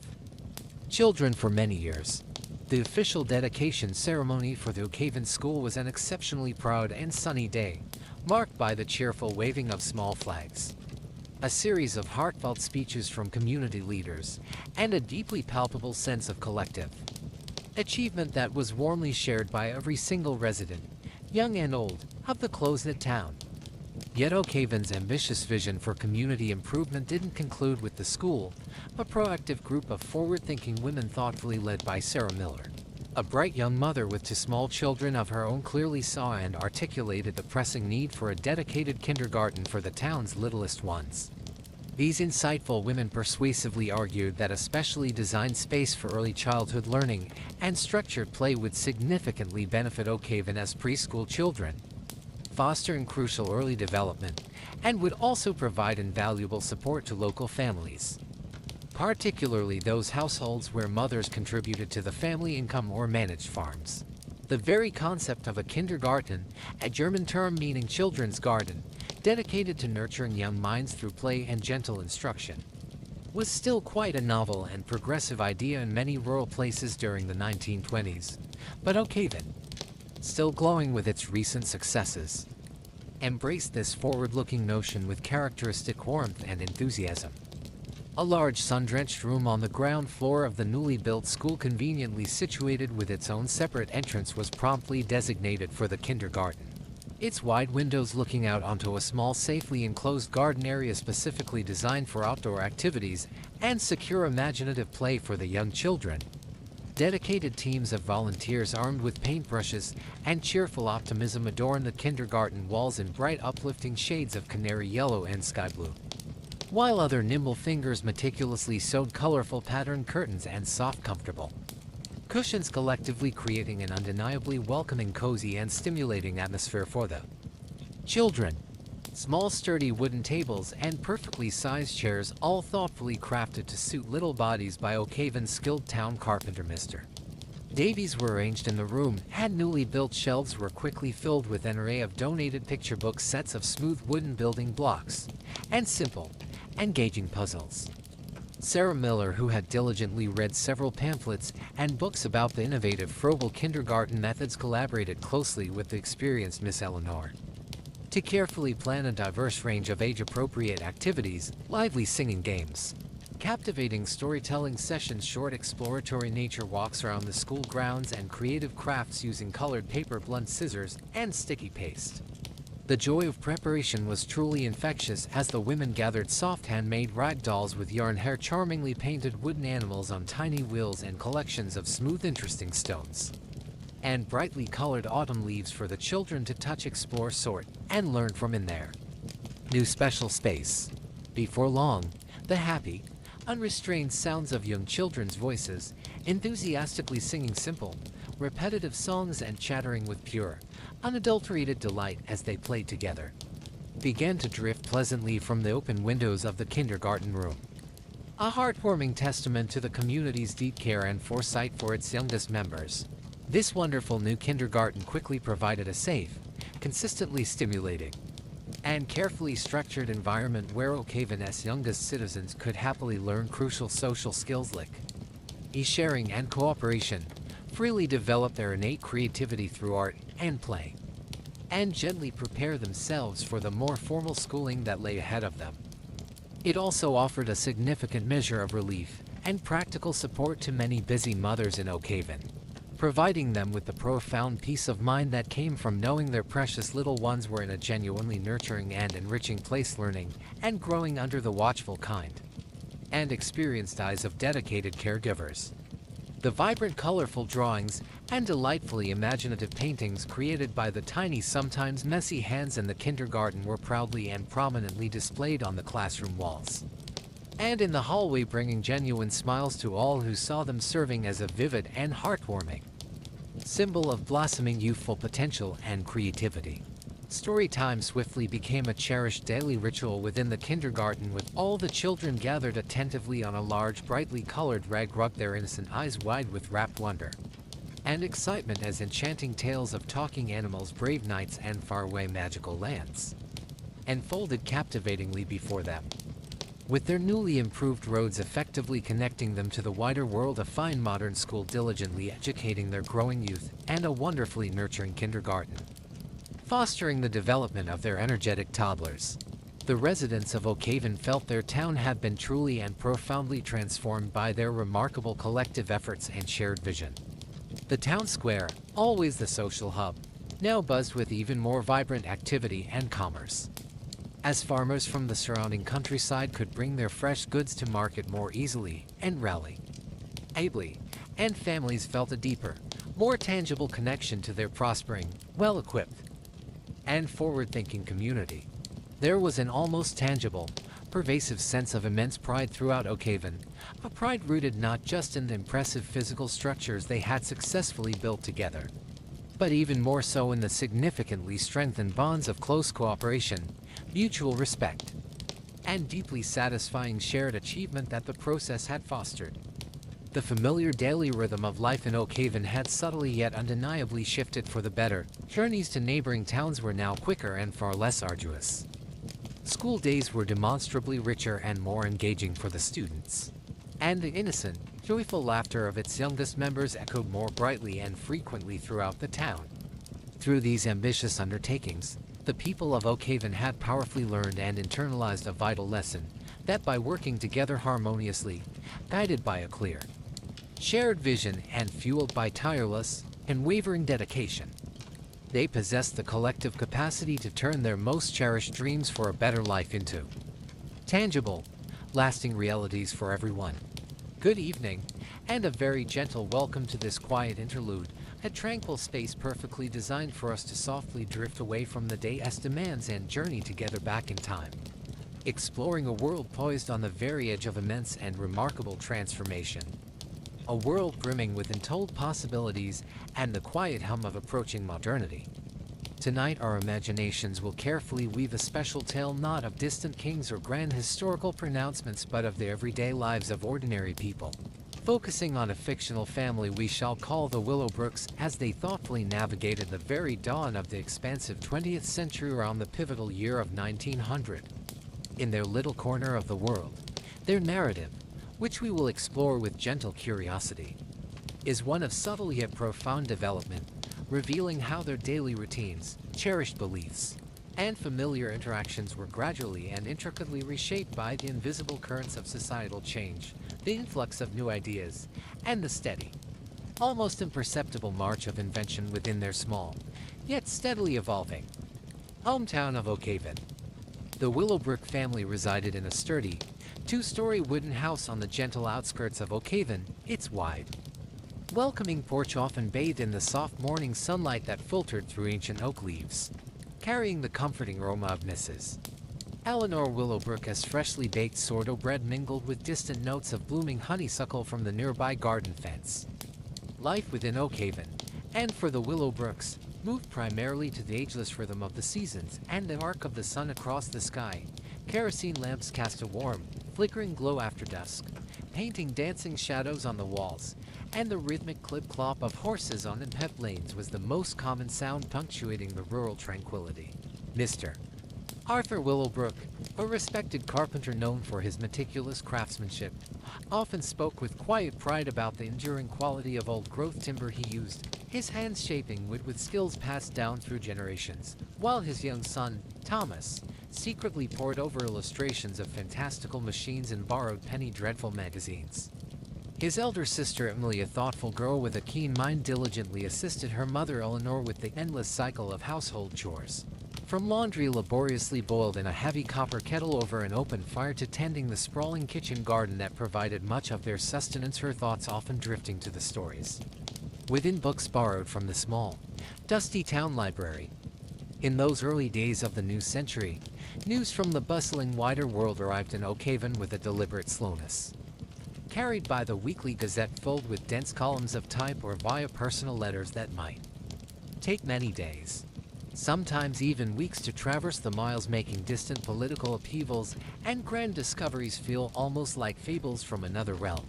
A: children for many years. The official dedication ceremony for the Oak Haven School was an exceptionally proud and sunny day, marked by the cheerful waving of small flags, a series of heartfelt speeches from community leaders, and a deeply palpable sense of collective achievement that was warmly shared by every single resident, young and old, of the close-knit town. Yet Oak Haven's ambitious vision for community improvement didn't conclude with the school. A proactive group of forward-thinking women thoughtfully led by Sarah Miller, a bright young mother with two small children of her own, clearly saw and articulated the pressing need for a dedicated kindergarten for the town's littlest ones. These insightful women persuasively argued that a specially designed space for early childhood learning and structured play would significantly benefit Oak Haven as preschool children, fostering crucial early development, and would also provide invaluable support to local families, particularly those households where mothers contributed to the family income or managed farms. The very concept of a kindergarten, a German term meaning children's garden, dedicated to nurturing young minds through play and gentle instruction, was still quite a novel and progressive idea in many rural places during the 1920s. But Oak Haven, still glowing with its recent successes, embraced this forward-looking notion with characteristic warmth and enthusiasm. A large sun-drenched room on the ground floor of the newly built school, conveniently situated with its own separate entrance, was promptly designated for the kindergarten. Its wide windows looking out onto a small, safely enclosed garden area specifically designed for outdoor activities and secure imaginative play for the young children. Dedicated teams of volunteers armed with paintbrushes and cheerful optimism adorn the kindergarten walls in bright, uplifting shades of canary yellow and sky blue, while other nimble fingers meticulously sewed colorful patterned curtains and soft, comfortable cushions, collectively creating an undeniably welcoming, cozy, and stimulating atmosphere for the children. Small, sturdy wooden tables and perfectly sized chairs, all thoughtfully crafted to suit little bodies by Oak Haven's skilled town carpenter Mr. Davies, were arranged in the room, and newly built shelves were quickly filled with an array of donated picture book sets of smooth wooden building blocks and simple, engaging puzzles. Sarah Miller, who had diligently read several pamphlets and books about the innovative Froebel kindergarten methods, collaborated closely with the experienced Miss Eleanor to carefully plan a diverse range of age-appropriate activities, lively singing games, captivating storytelling sessions, short exploratory nature walks around the school grounds, and creative crafts using colored paper, blunt scissors, and sticky paste. The joy of preparation was truly infectious as the women gathered soft handmade rag dolls with yarn hair, charmingly painted wooden animals on tiny wheels, and collections of smooth, interesting stones and brightly colored autumn leaves for the children to touch, explore, sort, and learn from in their new special space. Before long, the happy, unrestrained sounds of young children's voices, enthusiastically singing simple, repetitive songs and chattering with pure, unadulterated delight as they played together, began to drift pleasantly from the open windows of the kindergarten room. A heartwarming testament to the community's deep care and foresight for its youngest members, this wonderful new kindergarten quickly provided a safe, consistently stimulating, and carefully structured environment where Oak Haven's youngest citizens could happily learn crucial social skills like sharing and cooperation, freely develop their innate creativity through art and play, and gently prepare themselves for the more formal schooling that lay ahead of them. It also offered a significant measure of relief and practical support to many busy mothers in Oak Haven, providing them with the profound peace of mind that came from knowing their precious little ones were in a genuinely nurturing and enriching place, learning and growing under the watchful, kind, and experienced eyes of dedicated caregivers. The vibrant, colorful drawings and delightfully imaginative paintings created by the tiny, sometimes messy hands in the kindergarten were proudly and prominently displayed on the classroom walls and in the hallway, bringing genuine smiles to all who saw them, serving as a vivid and heartwarming symbol of blossoming youthful potential and creativity. Story time swiftly became a cherished daily ritual within the kindergarten, with all the children gathered attentively on a large, brightly colored rag rug, their innocent eyes wide with rapt wonder and excitement as enchanting tales of talking animals, brave knights, and faraway magical lands unfolded captivatingly before them. With their newly improved roads effectively connecting them to the wider world, a fine modern school diligently educating their growing youth, and a wonderfully nurturing kindergarten fostering the development of their energetic toddlers. The residents of Oak Haven felt their town had been truly and profoundly transformed by their remarkable collective efforts and shared vision. The town square, always the social hub, now buzzed with even more vibrant activity and commerce, as farmers from the surrounding countryside could bring their fresh goods to market more easily and rally ably, and families felt a deeper, more tangible connection to their prospering, well-equipped, and forward-thinking community. There was an almost tangible, pervasive sense of immense pride throughout Oak Haven, a pride rooted not just in the impressive physical structures they had successfully built together, but even more so in the significantly strengthened bonds of close cooperation, mutual respect, and deeply satisfying shared achievement that the process had fostered. The familiar daily rhythm of life in Oak Haven had subtly yet undeniably shifted for the better. Journeys to neighboring towns were now quicker and far less arduous. School days were demonstrably richer and more engaging for the students, and the innocent, joyful laughter of its youngest members echoed more brightly and frequently throughout the town. Through these ambitious undertakings, the people of Oak Haven had powerfully learned and internalized a vital lesson, that by working together harmoniously, guided by a clear, shared vision and fueled by tireless, unwavering dedication, they possessed the collective capacity to turn their most cherished dreams for a better life into tangible, lasting realities for everyone. Good evening, and a very gentle welcome to this quiet interlude, a tranquil space perfectly designed for us to softly drift away from the day's demands and journey together back in time, exploring a world poised on the very edge of immense and remarkable transformation. A world brimming with untold possibilities and the quiet hum of approaching modernity. Tonight our imaginations will carefully weave a special tale, not of distant kings or grand historical pronouncements, but of the everyday lives of ordinary people, focusing on a fictional family we shall call the Willowbrooks, as they thoughtfully navigated the very dawn of the expansive 20th century around the pivotal year of 1900. In their little corner of the world, their narrative, which we will explore with gentle curiosity, is one of subtle yet profound development, revealing how their daily routines, cherished beliefs, and familiar interactions were gradually and intricately reshaped by the invisible currents of societal change, the influx of new ideas, and the steady, almost imperceptible march of invention within their small, yet steadily evolving hometown of Oak Haven. The Willowbrook family resided in a sturdy, two-story wooden house on the gentle outskirts of Oak Haven. Its wide, welcoming porch often bathed in the soft morning sunlight that filtered through ancient oak leaves, carrying the comforting aroma of Mrs. Eleanor Willowbrook's freshly baked sourdough bread mingled with distant notes of blooming honeysuckle from the nearby garden fence. Life within Oak Haven, and for the Willowbrooks, moved primarily to the ageless rhythm of the seasons and the arc of the sun across the sky. Kerosene lamps cast a warm, flickering glow after dusk, painting dancing shadows on the walls, and the rhythmic clip-clop of horses on unpaved lanes was the most common sound punctuating the rural tranquility. Mr. Arthur Willowbrook, a respected carpenter known for his meticulous craftsmanship, often spoke with quiet pride about the enduring quality of old-growth timber he used, his hands shaping wood with skills passed down through generations, while his young son, Thomas, secretly pored over illustrations of fantastical machines and borrowed penny dreadful magazines. His elder sister Emily, a thoughtful girl with a keen mind, diligently assisted her mother Eleanor with the endless cycle of household chores. From laundry laboriously boiled in a heavy copper kettle over an open fire to tending the sprawling kitchen garden that provided much of their sustenance, her thoughts often drifting to the stories within books borrowed from the small, dusty town library. In those early days of the new century, news from the bustling wider world arrived in Oakhaven with a deliberate slowness, carried by the weekly gazette filled with dense columns of type or via personal letters that might take many days, sometimes even weeks, to traverse the miles, making distant political upheavals and grand discoveries feel almost like fables from another realm.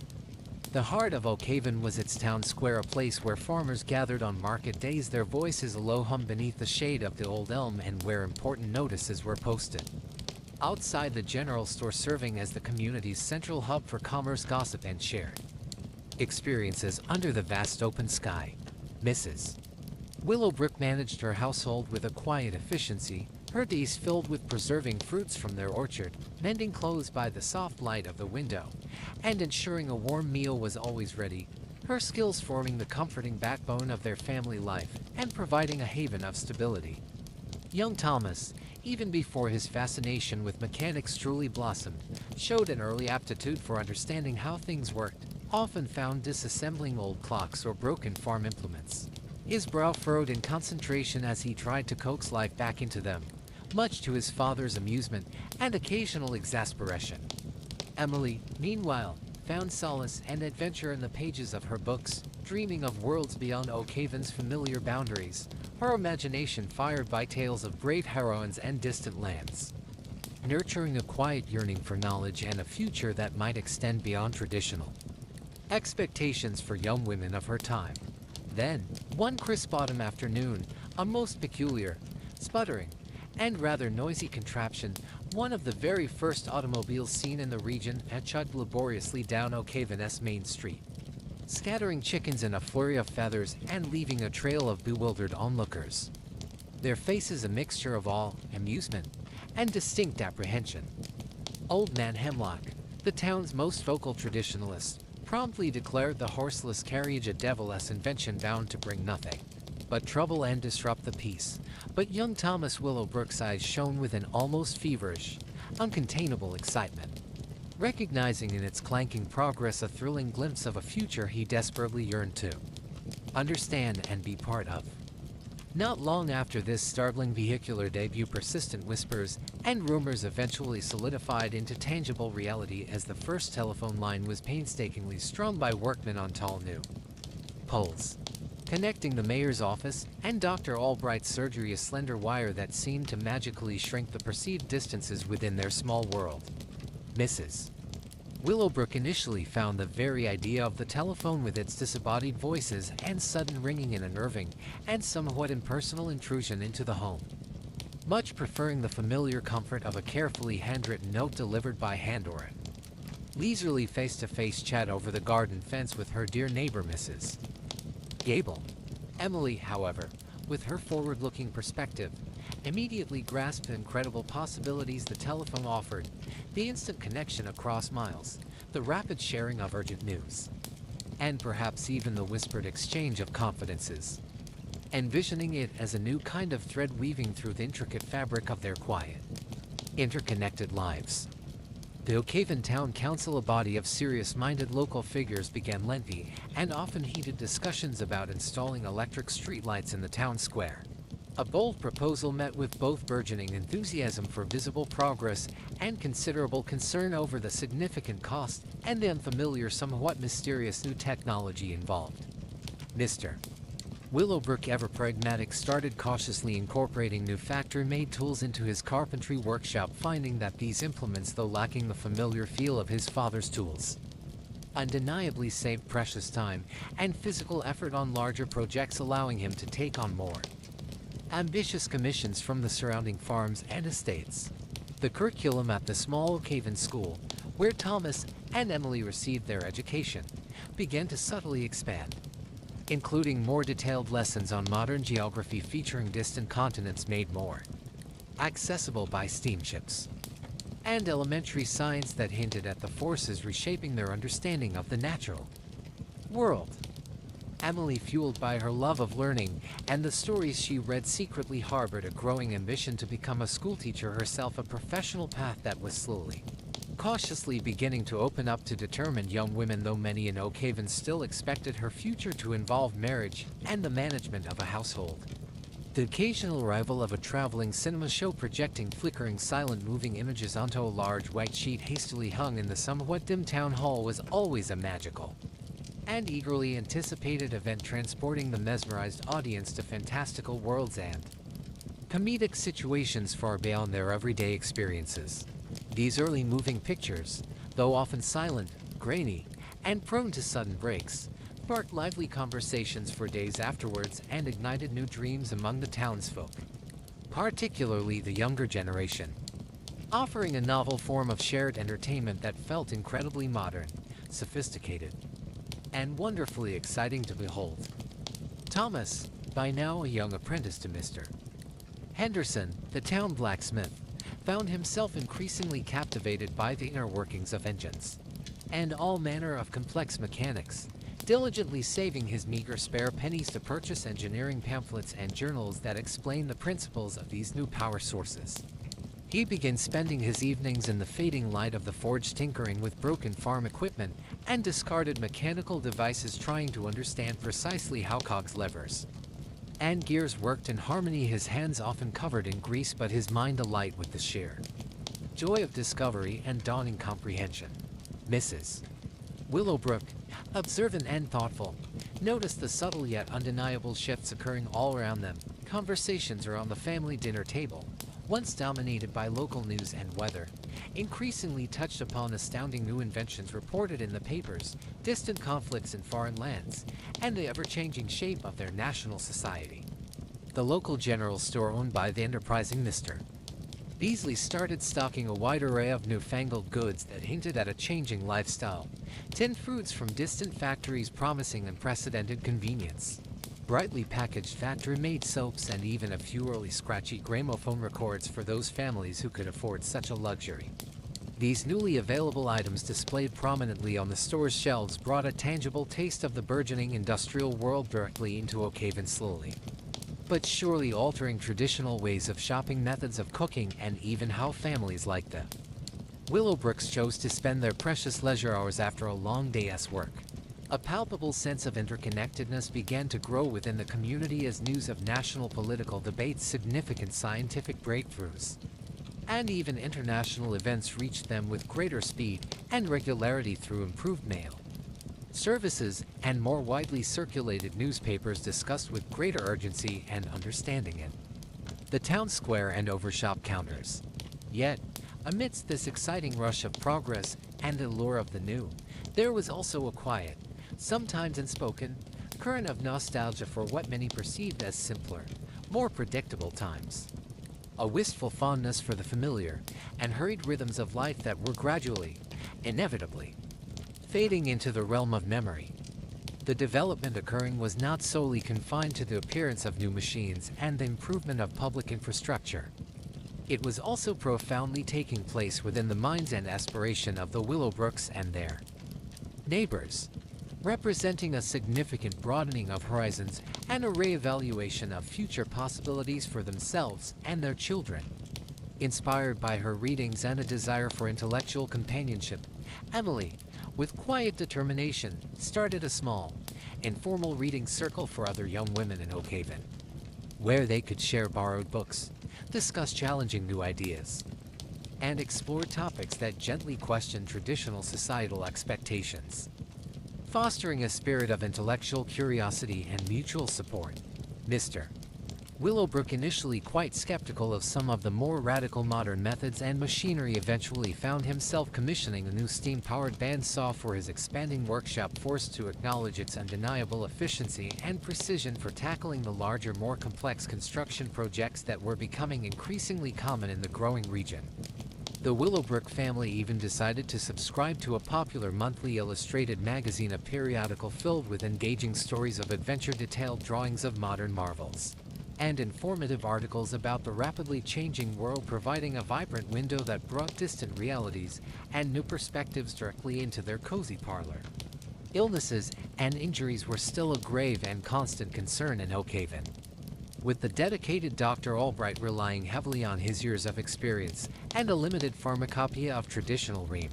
A: The heart of Oakhaven was its town square, a place where farmers gathered on market days, their voices a low hum beneath the shade of the old elm, and where important notices were posted outside the general store, serving as the community's central hub for commerce, gossip, and shared experiences under the vast open sky. Mrs. Willowbrook managed her household with a quiet efficiency, her days filled with preserving fruits from their orchard, mending clothes by the soft light of the window, and ensuring a warm meal was always ready, her skills forming the comforting backbone of their family life and providing a haven of stability. Young Thomas, even before his fascination with mechanics truly blossomed, showed an early aptitude for understanding how things worked, often found disassembling old clocks or broken farm implements, his brow furrowed in concentration as he tried to coax life back into them, much to his father's amusement and occasional exasperation. Emily, meanwhile, found solace and adventure in the pages of her books, dreaming of worlds beyond Oakhaven's familiar boundaries, her imagination fired by tales of brave heroines and distant lands, nurturing a quiet yearning for knowledge and a future that might extend beyond traditional expectations for young women of her time. Then, one crisp autumn afternoon, a most peculiar, sputtering, and rather noisy contraption, one of the very first automobiles seen in the region, had chugged laboriously down Oakhaven's main street, scattering chickens in a flurry of feathers and leaving a trail of bewildered onlookers, their faces a mixture of awe, amusement, and distinct apprehension. Old Man Hemlock, the town's most vocal traditionalist, promptly declared the horseless carriage a devil's invention bound to bring nothing but trouble and disrupt the peace. But young Thomas Willowbrook's eyes shone with an almost feverish, uncontainable excitement, recognizing in its clanking progress a thrilling glimpse of a future he desperately yearned to understand and be part of. Not long after this startling vehicular debut, persistent whispers and rumors eventually solidified into tangible reality as the first telephone line was painstakingly strung by workmen on tall new poles, connecting the mayor's office and Dr. Albright's surgery, a slender wire that seemed to magically shrink the perceived distances within their small world. Mrs. Willowbrook initially found the very idea of the telephone, with its disembodied voices and sudden ringing, an unnerving and somewhat impersonal intrusion into the home, much preferring the familiar comfort of a carefully handwritten note delivered by hand or a leisurely face-to-face chat over the garden fence with her dear neighbor Mrs. Gable. Emily, however, with her forward-looking perspective, immediately grasped the incredible possibilities the telephone offered: the instant connection across miles, the rapid sharing of urgent news, and perhaps even the whispered exchange of confidences, envisioning it as a new kind of thread weaving through the intricate fabric of their quiet, interconnected lives. The Oakhaven Town Council, a body of serious-minded local figures, began lengthy and often heated discussions about installing electric streetlights in the town square. A bold proposal met with both burgeoning enthusiasm for visible progress and considerable concern over the significant cost and the unfamiliar, somewhat mysterious new technology involved. Mr. Willowbrook, ever pragmatic, started cautiously incorporating new factory-made tools into his carpentry workshop, finding that these implements, though lacking the familiar feel of his father's tools, undeniably saved precious time and physical effort on larger projects, allowing him to take on more ambitious commissions from the surrounding farms and estates. The curriculum at the small Oakhaven school, where Thomas and Emily received their education, began to subtly expand, including more detailed lessons on modern geography featuring distant continents made more accessible by steamships, and elementary science that hinted at the forces reshaping their understanding of the natural world. Emily, fueled by her love of learning and the stories she read, secretly harbored a growing ambition to become a schoolteacher herself, a professional path that was slowly, cautiously beginning to open up to determined young women, though many in Oakhaven still expected her future to involve marriage and the management of a household. The occasional arrival of a traveling cinema show projecting flickering, silent moving images onto a large white sheet hastily hung in the somewhat dim town hall was always a magical and eagerly anticipated event, transporting the mesmerized audience to fantastical worlds and comedic situations far beyond their everyday experiences. These early moving pictures, though often silent, grainy, and prone to sudden breaks, sparked lively conversations for days afterwards and ignited new dreams among the townsfolk, particularly the younger generation, offering a novel form of shared entertainment that felt incredibly modern, sophisticated, and wonderfully exciting to behold. Thomas, by now a young apprentice to Mr. Henderson, the town blacksmith, found himself increasingly captivated by the inner workings of engines and all manner of complex mechanics, diligently saving his meager spare pennies to purchase engineering pamphlets and journals that explain the principles of these new power sources. He began spending his evenings in the fading light of the forge, tinkering with broken farm equipment and discarded mechanical devices, trying to understand precisely how cogs, levers, and gears worked in harmony, his hands often covered in grease but his mind alight with the sheer joy of discovery and dawning comprehension. Mrs. Willowbrook, observant and thoughtful, noticed the subtle yet undeniable shifts occurring all around them. Conversations around the family dinner table, once dominated by local news and weather, increasingly touched upon astounding new inventions reported in the papers, distant conflicts in foreign lands, and the ever-changing shape of their national society. The local general store, owned by the enterprising Mr. Beasley, started stocking a wide array of newfangled goods that hinted at a changing lifestyle. Tinned foods from distant factories promising unprecedented convenience, brightly packaged factory-made soaps, and even a few early scratchy gramophone records for those families who could afford such a luxury. These newly available items, displayed prominently on the store's shelves, brought a tangible taste of the burgeoning industrial world directly into Oakhaven, slowly but surely altering traditional ways of shopping, methods of cooking, and even how families like the Willowbrooks chose to spend their precious leisure hours after a long day's work. A palpable sense of interconnectedness began to grow within the community as news of national political debates, significant scientific breakthroughs, and even international events reached them with greater speed and regularity through improved mail services and more widely circulated newspapers, discussed with greater urgency and understanding in the town square and over shop counters. Yet, amidst this exciting rush of progress and the allure of the new, there was also a quiet, sometimes unspoken, current of nostalgia for what many perceived as simpler, more predictable times. A wistful fondness for the familiar and hurried rhythms of life that were gradually, inevitably, fading into the realm of memory. The development occurring was not solely confined to the appearance of new machines and the improvement of public infrastructure. It was also profoundly taking place within the minds and aspiration of the Willowbrooks and their neighbors, representing a significant broadening of horizons and a re-evaluation of future possibilities for themselves and their children. Inspired by her readings and a desire for intellectual companionship, Emily, with quiet determination, started a small, informal reading circle for other young women in Oakhaven, where they could share borrowed books, discuss challenging new ideas, and explore topics that gently questioned traditional societal expectations. Fostering a spirit of intellectual curiosity and mutual support, Mr. Willowbrook, initially quite skeptical of some of the more radical modern methods and machinery, eventually found himself commissioning a new steam-powered bandsaw for his expanding workshop, forced to acknowledge its undeniable efficiency and precision for tackling the larger, more complex construction projects that were becoming increasingly common in the growing region. The Willowbrook family even decided to subscribe to a popular monthly illustrated magazine, a periodical filled with engaging stories of adventure, detailed drawings of modern marvels, and informative articles about the rapidly changing world, providing a vibrant window that brought distant realities and new perspectives directly into their cozy parlor. Illnesses and injuries were still a grave and constant concern in Oakhaven, with the dedicated Dr. Albright relying heavily on his years of experience and a limited pharmacopoeia of traditional ream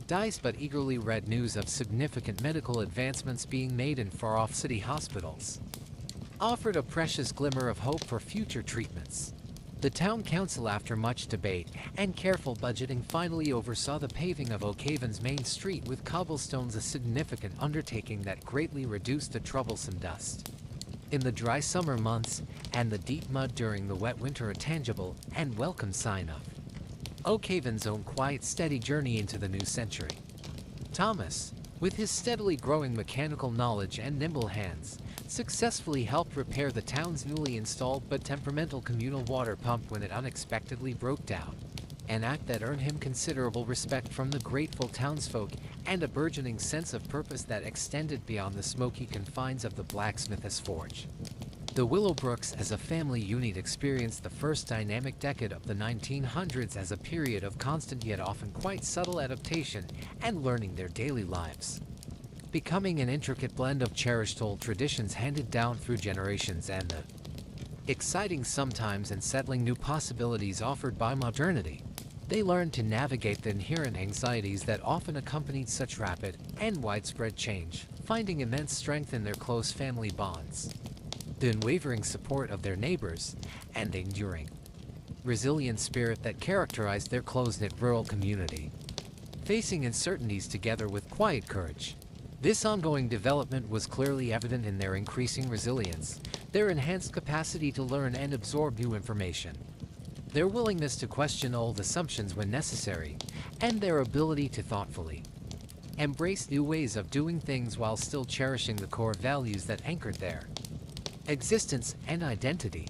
A: dice, but eagerly read news of significant medical advancements being made in far-off city hospitals, offered a precious glimmer of hope for future treatments. The town council, after much debate and careful budgeting, finally oversaw the paving of Oakhaven's main street with cobblestones, a significant undertaking that greatly reduced the troublesome dust in the dry summer months and the deep mud during the wet winter, a tangible and welcome sign of Oakhaven's own quiet, steady journey into the new century. Thomas, with his steadily growing mechanical knowledge and nimble hands, successfully helped repair the town's newly installed but temperamental communal water pump when it unexpectedly broke down, an act that earned him considerable respect from the grateful townsfolk and a burgeoning sense of purpose that extended beyond the smoky confines of the blacksmith's forge. The Willowbrooks as a family unit experienced the first dynamic decade of the 1900s as a period of constant yet often quite subtle adaptation and learning their daily lives, becoming an intricate blend of cherished old traditions handed down through generations and the exciting, sometimes unsettling new possibilities offered by modernity. They learned to navigate the inherent anxieties that often accompanied such rapid and widespread change, finding immense strength in their close family bonds, the unwavering support of their neighbors, and the enduring, resilient spirit that characterized their close-knit rural community, facing uncertainties together with quiet courage. This ongoing development was clearly evident in their increasing resilience, their enhanced capacity to learn and absorb new information, their willingness to question old assumptions when necessary, and their ability to thoughtfully embrace new ways of doing things while still cherishing the core values that anchored their existence and identity.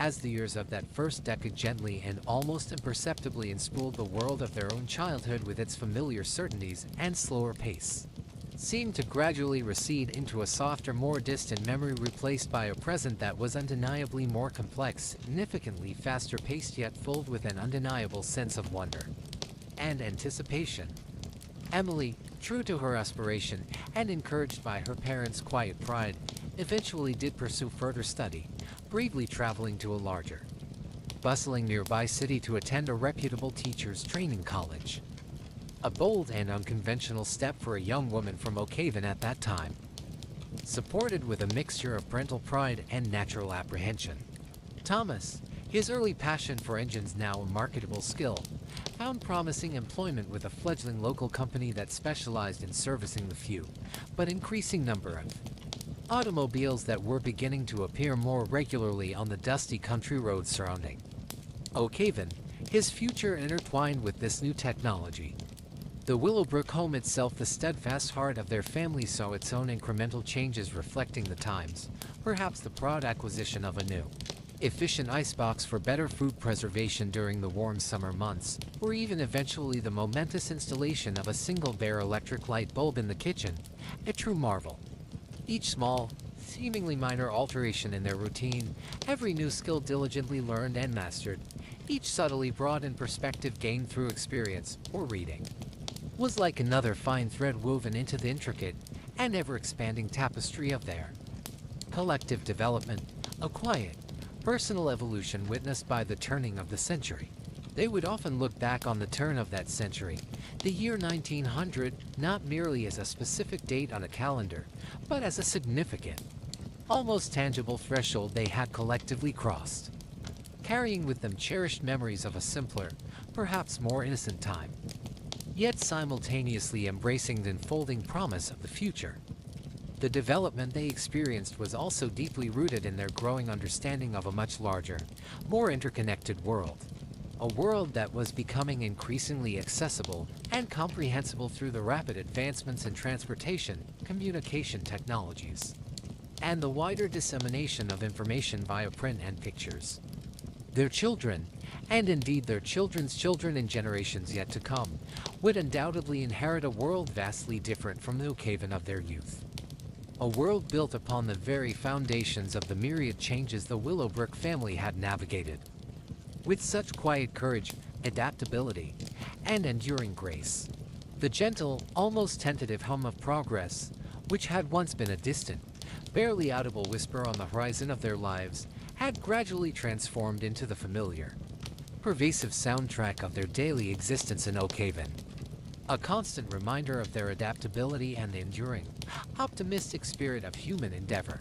A: As the years of that first decade gently and almost imperceptibly unspooled, the world of their own childhood, with its familiar certainties and slower pace, seemed to gradually recede into a softer, more distant memory, replaced by a present that was undeniably more complex, significantly faster paced, yet filled with an undeniable sense of wonder and anticipation. Emily, true to her aspiration and encouraged by her parents' quiet pride, eventually did pursue further study, bravely traveling to a larger, bustling nearby city to attend a reputable teacher's training college. A bold and unconventional step for a young woman from Oakhaven at that time, supported with a mixture of parental pride and natural apprehension. Thomas, his early passion for engines now a marketable skill, found promising employment with a fledgling local company that specialized in servicing the few but increasing number of automobiles that were beginning to appear more regularly on the dusty country roads surrounding Oakhaven, his future intertwined with this new technology. The Willowbrook home itself, the steadfast heart of their family, saw its own incremental changes, reflecting the times, perhaps the proud acquisition of a new, efficient icebox for better food preservation during the warm summer months, or even eventually the momentous installation of a single bare electric light bulb in the kitchen, a true marvel. Each small, seemingly minor alteration in their routine, every new skill diligently learned and mastered, each subtly brought in perspective gained through experience or reading, was like another fine thread woven into the intricate and ever-expanding tapestry of their collective development, a quiet, personal evolution witnessed by the turning of the century. They would often look back on the turn of that century, the year 1900, not merely as a specific date on a calendar, but as a significant, almost tangible threshold they had collectively crossed, carrying with them cherished memories of a simpler, perhaps more innocent time, yet simultaneously embracing the unfolding promise of the future. The development they experienced was also deeply rooted in their growing understanding of a much larger, more interconnected world. A world that was becoming increasingly accessible and comprehensible through the rapid advancements in transportation, communication technologies, and the wider dissemination of information via print and pictures. Their children, and indeed their children's children in generations yet to come, would undoubtedly inherit a world vastly different from the Oakhhaven of their youth. A world built upon the very foundations of the myriad changes the Willowbrook family had navigated. With such quiet courage, adaptability, and enduring grace. The gentle, almost tentative hum of progress, which had once been a distant, barely audible whisper on the horizon of their lives, had gradually transformed into the familiar, pervasive soundtrack of their daily existence in Oakhhaven. A constant reminder of their adaptability and the enduring, optimistic spirit of human endeavor.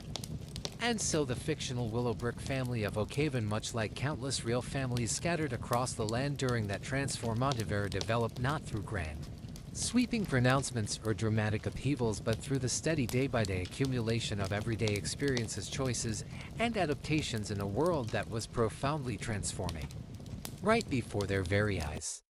A: And so the fictional Willowbrook family of Oakhhaven, much like countless real families scattered across the land during that transformative era, developed not through grand, sweeping pronouncements or dramatic upheavals, but through the steady day-by-day accumulation of everyday experiences, choices, and adaptations in a world that was profoundly transforming right before their very eyes.